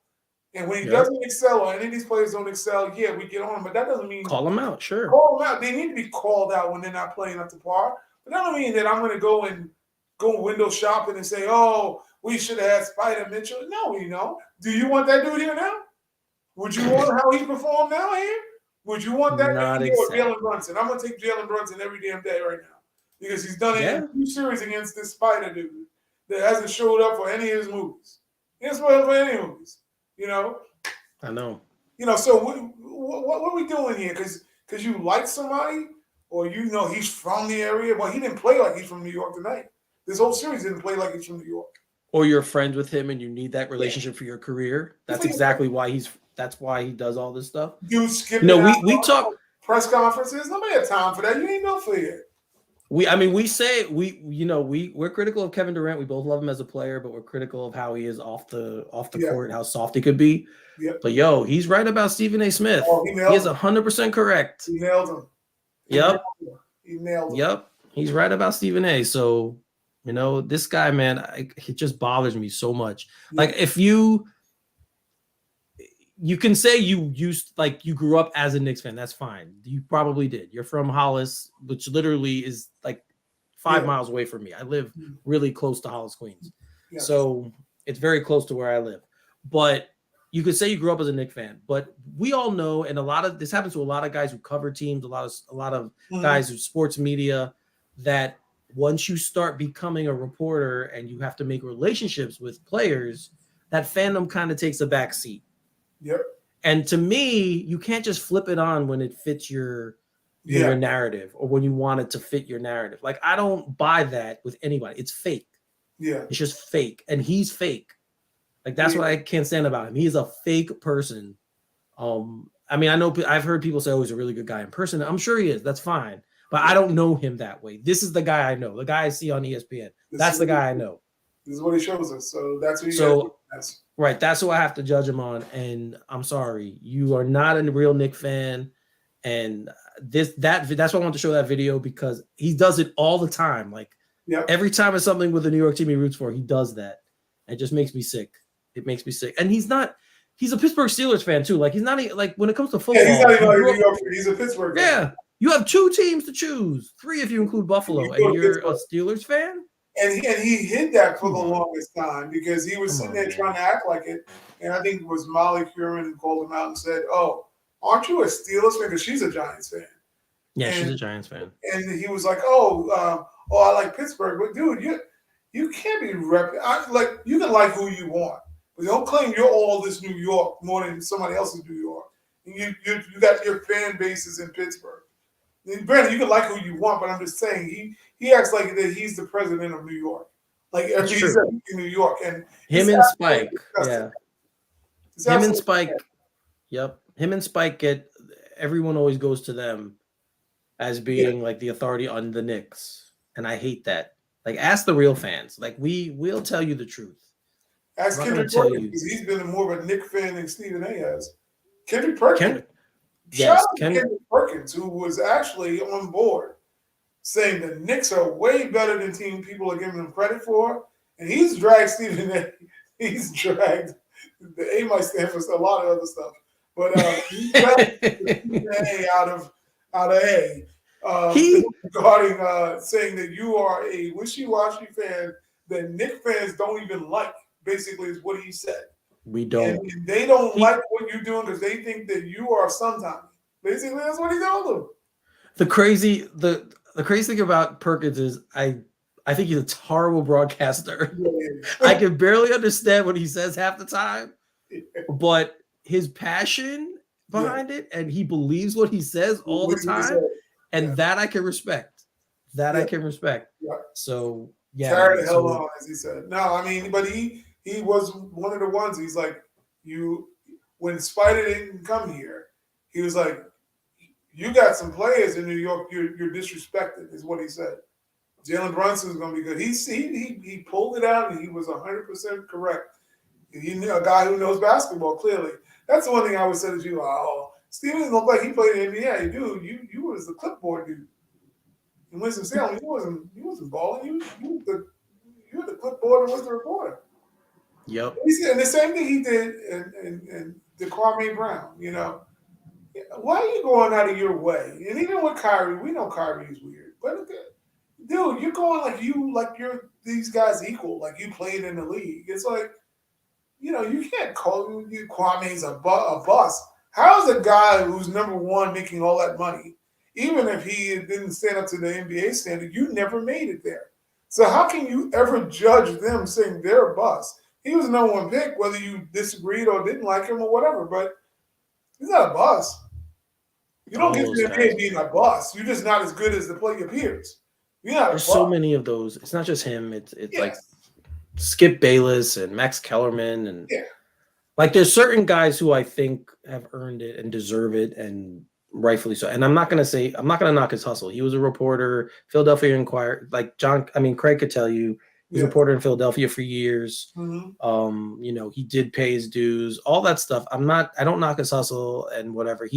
And when he doesn't excel, or any of these players don't excel, we get on him. But that doesn't mean call them out. Sure, call them out. They need to be called out when they're not playing up to par. But that doesn't mean that I'm going to go window shopping and say, oh, we should have had Spider Mitchell. No, do you want that dude here now? Would you want how he performed now here? Would you want that dude here with Jalen Brunson? I'm going to take Jalen Brunson every damn day right now because he's done it in 2 series against this Spider dude that hasn't showed up for any of his movies. He hasn't showed up for any movies. I know. So what are we doing here? Because you like somebody or he's from the area. Well, he didn't play like he's from New York tonight. This whole series didn't play like he's from New York. Or you're friends with him and you need that relationship for your career. That's exactly why that's why he does all this stuff. You skip we talk press conferences. Nobody had time for that. You ain't no for it. We're critical of Kevin Durant. We both love him as a player, but we're critical of how he is off the court, how soft he could be. Yep. But he's right about Stephen A. Smith. He is 100% correct. He nailed him. He nailed him. Yep. He's right about Stephen A. So, this guy, man, it just bothers me so much. Yeah. Like if you can say you grew up as a Knicks fan. That's fine. You probably did. You're from Hollis, which literally is like 5 miles away from me. I live really close to Hollis, Queens. Yeah. So it's very close to where I live. But you could say you grew up as a Knicks fan. But we all know, and this happens to a lot of guys who cover teams, a lot of guys who sports media, that once you start becoming a reporter and you have to make relationships with players, that fandom kind of takes a back seat. Yep. And to me, you can't just flip it on when it fits your narrative or when you want it to fit your narrative. Like, I don't buy that with anybody. It's fake. Yeah. It's just fake. And he's fake. Like, that's what I can't stand about him. He is a fake person. I mean, I know I've heard people say, "Oh, he's a really good guy in person." I'm sure he is. That's fine, but I don't know him that way. This is the guy I know. The guy I see on ESPN. That's the guy I know. This is what he shows us. So that's what you So guys. right, that's who I have to judge him on. And I'm sorry, you are not a real Knick fan. And that's why I want to show that video, because he does it all the time. Like every time it's something with the New York team he roots for, he does that. It just makes me sick. It makes me sick. And he's a Pittsburgh Steelers fan too. Like he's not like, when it comes to football. Yeah, he's not even like New York. He's a Pittsburgh fan. Yeah, you have 2 teams to choose, 3 if you include Buffalo, and you're a Steelers fan. And he hid that for the longest time because he was sitting there trying to act like it. And I think it was Molly Curran who called him out and said, "Oh, aren't you a Steelers fan?" Because she's a Giants fan. Yeah, she's a Giants fan. And he was like, "Oh, I like Pittsburgh." But dude, you can't be like, you can like who you want, but don't claim you're all this New York more than somebody else in New York. And you got your fan bases in Pittsburgh. And granted, you can like who you want, but I'm just saying he acts like that he's the president of New York, like he's in New York, and him and Spike, him and Spike, him and Spike get everyone always goes to them as being like the authority on the Knicks, and I hate that. Like, ask the real fans. Like, we'll tell you the truth. Ask Kendrick Perkins, because he's been more of a Knick fan than Stephen A has. Kendrick Perkins. Shout out to Kendrick Perkins, who was actually on board, saying the Knicks are way better than team people are giving them credit for. And he's dragged Stephen A. He's dragged, the A might stand for a lot of other stuff. But he's dragged Stephen A out of A. Regarding saying that you are a wishy-washy fan that Knick fans don't even like, basically is what he said. We don't. And they don't like what you're doing because they think that you are sometime. Basically, that's what he told them. The crazy thing about Perkins is I think he's a horrible broadcaster. I can barely understand what he says half the time, but his passion behind it, and he believes what he says all the time, and that I can respect. I can respect. So carry the hell on, as he said. No, I mean, but he was one of the ones. He's like, when Spider didn't come here, he was like, you got some players in New York you're disrespected, is what he said. Jalen Brunson is going to be good. He pulled it out, and he was 100% correct. He knew a guy who knows basketball, clearly. That's the one thing I would say to you. Oh, Steven doesn't look like he played in the NBA. Dude, you was the clipboard dude. In Winston-Salem, you wasn't balling. You were the clipboard and was the reporter. Yep. And the same thing he did in the Kwame Brown, you know. Why are you going out of your way? And even with Kyrie, we know Kyrie is weird. But dude, you're going like you're these guys equal, like you played in the league. It's like, you know, you can't call you Kwame's a bust. How is a guy who's number one making all that money, even if he didn't stand up to the NBA standard, you never made it there. So how can you ever judge them saying they're a bust? He was the number one pick, whether you disagreed or didn't like him or whatever, but he's not a bust. You don't get to the NBA being a bust. You're just not as good as your peers. There's so many of those. It's not just him. It's like Skip Bayless and Max Kellerman, and like there's certain guys who I think have earned it and deserve it, and rightfully so. And I'm not gonna knock his hustle. He was a reporter, Philadelphia Inquirer. Like Craig could tell you, he was a reporter in Philadelphia for years. Mm-hmm. You know, he did pay his dues, all that stuff. I don't knock his hustle and whatever.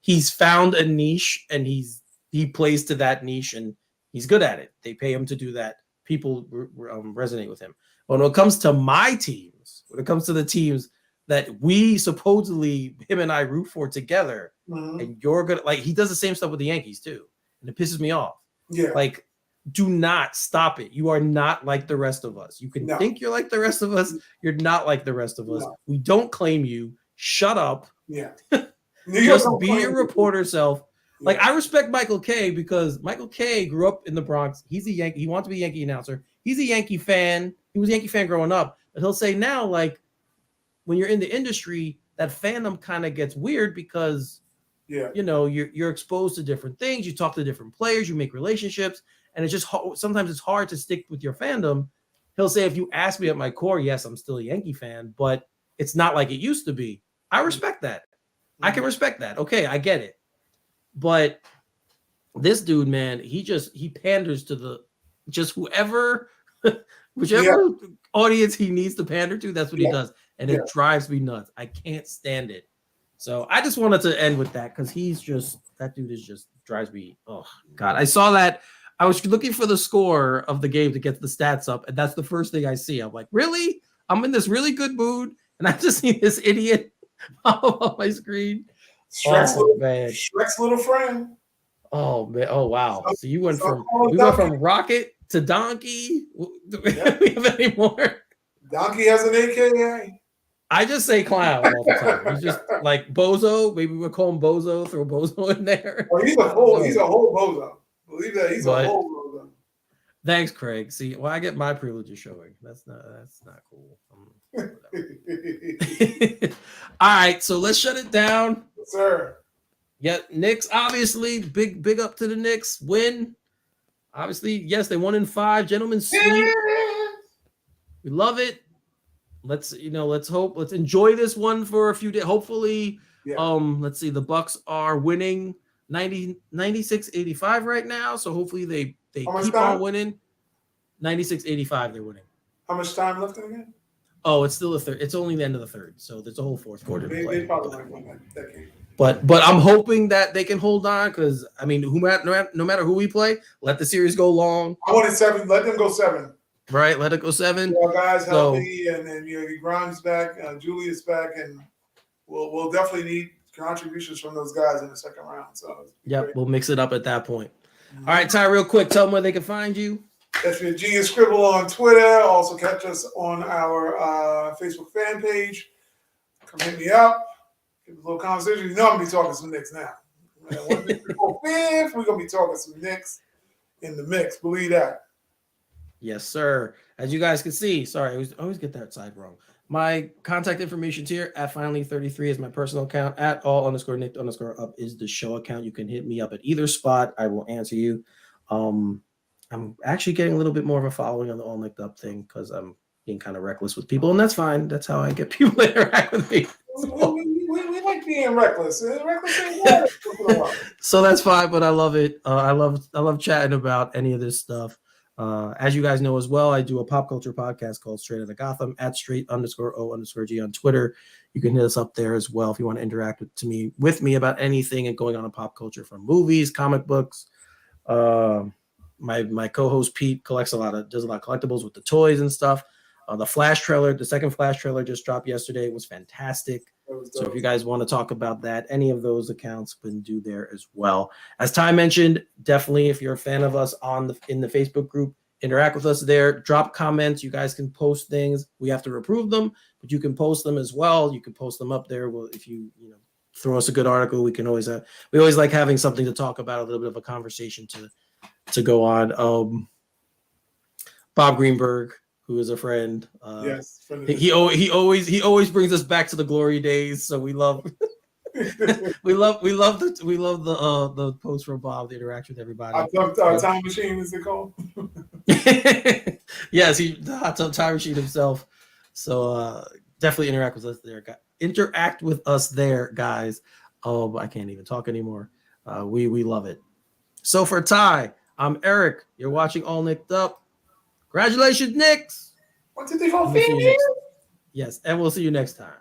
He's found a niche, and he plays to that niche, and he's good at it. They pay him to do that. People resonate with him. But when it comes to my teams, when it comes to the teams that we supposedly, him and I, root for together, and you're good, like he does the same stuff with the Yankees too, and it pisses me off. Yeah, like, do not stop it. You are not like the rest of us. You can think you're like the rest of us. You're not like the rest of us. We don't claim you. Shut up. Yeah. Just be your reporter self. Like, I respect Michael Kay because Michael Kay grew up in the Bronx. He's a Yankee. He wants to be a Yankee announcer. He's a Yankee fan. He was a Yankee fan growing up. But he'll say now, like, when you're in the industry, that fandom kind of gets weird because, you know, you're exposed to different things. You talk to different players. You make relationships. And it's just sometimes it's hard to stick with your fandom. He'll say, if you ask me at my core, yes, I'm still a Yankee fan, but it's not like it used to be. I respect that. I can respect that. Okay, I get it. But this dude, man, he panders to the just whoever, whichever audience he needs to pander to, that's what he does. And it drives me nuts. I can't stand it. So I just wanted to end with that because that dude is just drives me. Oh God. I saw that. I was looking for the score of the game to get the stats up, and that's the first thing I see. I'm like, really? I'm in this really good mood, and I just see this idiot pop up on my screen. Shrek's little friend. Oh man! Oh wow! So we went from Rocket to Donkey. Do we have any more? Donkey has an AKA. I just say clown all the time. He's just like Bozo. Maybe we'll call him Bozo. Throw Bozo in there. Well, he's a whole Bozo. Believe that he's a whole Bozo. Thanks, Craig. See, I get my privileges showing. That's not cool. All right, so let's shut it down. Yes, sir. Yeah, Knicks, obviously, big up to the Knicks. Win. Obviously, yes, they won in 5. Gentlemen sweep. We love it. Let's enjoy this one for a few days. Hopefully, let's see, the Bucks are winning 96-85 right now. So hopefully they keep on winning. 96-85, they're winning. How much time left in the game? Oh, it's still a third. It's only the end of the third, so there's a whole fourth quarter. They probably might win that game. But I'm hoping that they can hold on because I mean, no matter who we play, let the series go long. I wanted 7. Let them go 7. Right, let it go 7. Guys healthy, and then Grimes back, Julius back, and we'll definitely need contributions from those guys in the second round. So we'll mix it up at that point. Mm-hmm. All right, Ty, real quick, tell them where they can find you. That's Genius Scribble on Twitter. Also catch us on our Facebook fan page. Come hit me up. Give a little conversation. You know I'm going to be talking some Knicks now. We're going to be talking some Knicks in the mix. Believe that. Yes, sir. As you guys can see, sorry, I always get that side wrong. My contact information here at Finally33 is my personal account. At all_Knicked_up is the show account. You can hit me up at either spot. I will answer you. I'm actually getting a little bit more of a following on the All Knicked Up thing because I'm being kind of reckless with people, and that's fine. That's how I get people to interact with me. So. We like being reckless. So that's fine, but I love it. I love chatting about any of this stuff. As you guys know as well, I do a pop culture podcast called Straight Outta Gotham at straight_O_G on Twitter. You can hit us up there as well if you want to interact with me about anything and going on in pop culture, from movies, comic books. My co-host Pete does a lot of collectibles with the toys and stuff. The second Flash trailer just dropped yesterday. It was fantastic. So if you guys want to talk about that, any of those accounts can do there as well. As Ty mentioned, definitely if you're a fan of us in the Facebook group, interact with us there. Drop comments. You guys can post things. We have to approve them, but you can post them as well. You can post them up there. Well, if you throw us a good article, we always like having something to talk about, a little bit of a conversation to go on. Bob Greenberg, who is a friend. Yes, he always brings us back to the glory days. So we love we love the post from Bob, the interaction with everybody. Hot Tub Time Machine is it called? Yes, the Hot Tub Time Machine himself. So definitely interact with us there. Interact with us there, guys. I can't even talk anymore. We love it. So for Ty, I'm Eric. You're watching All Knicked Up. Congratulations, Knicks. 1, 2, 3, 4, 5. Yes, and we'll see you next time.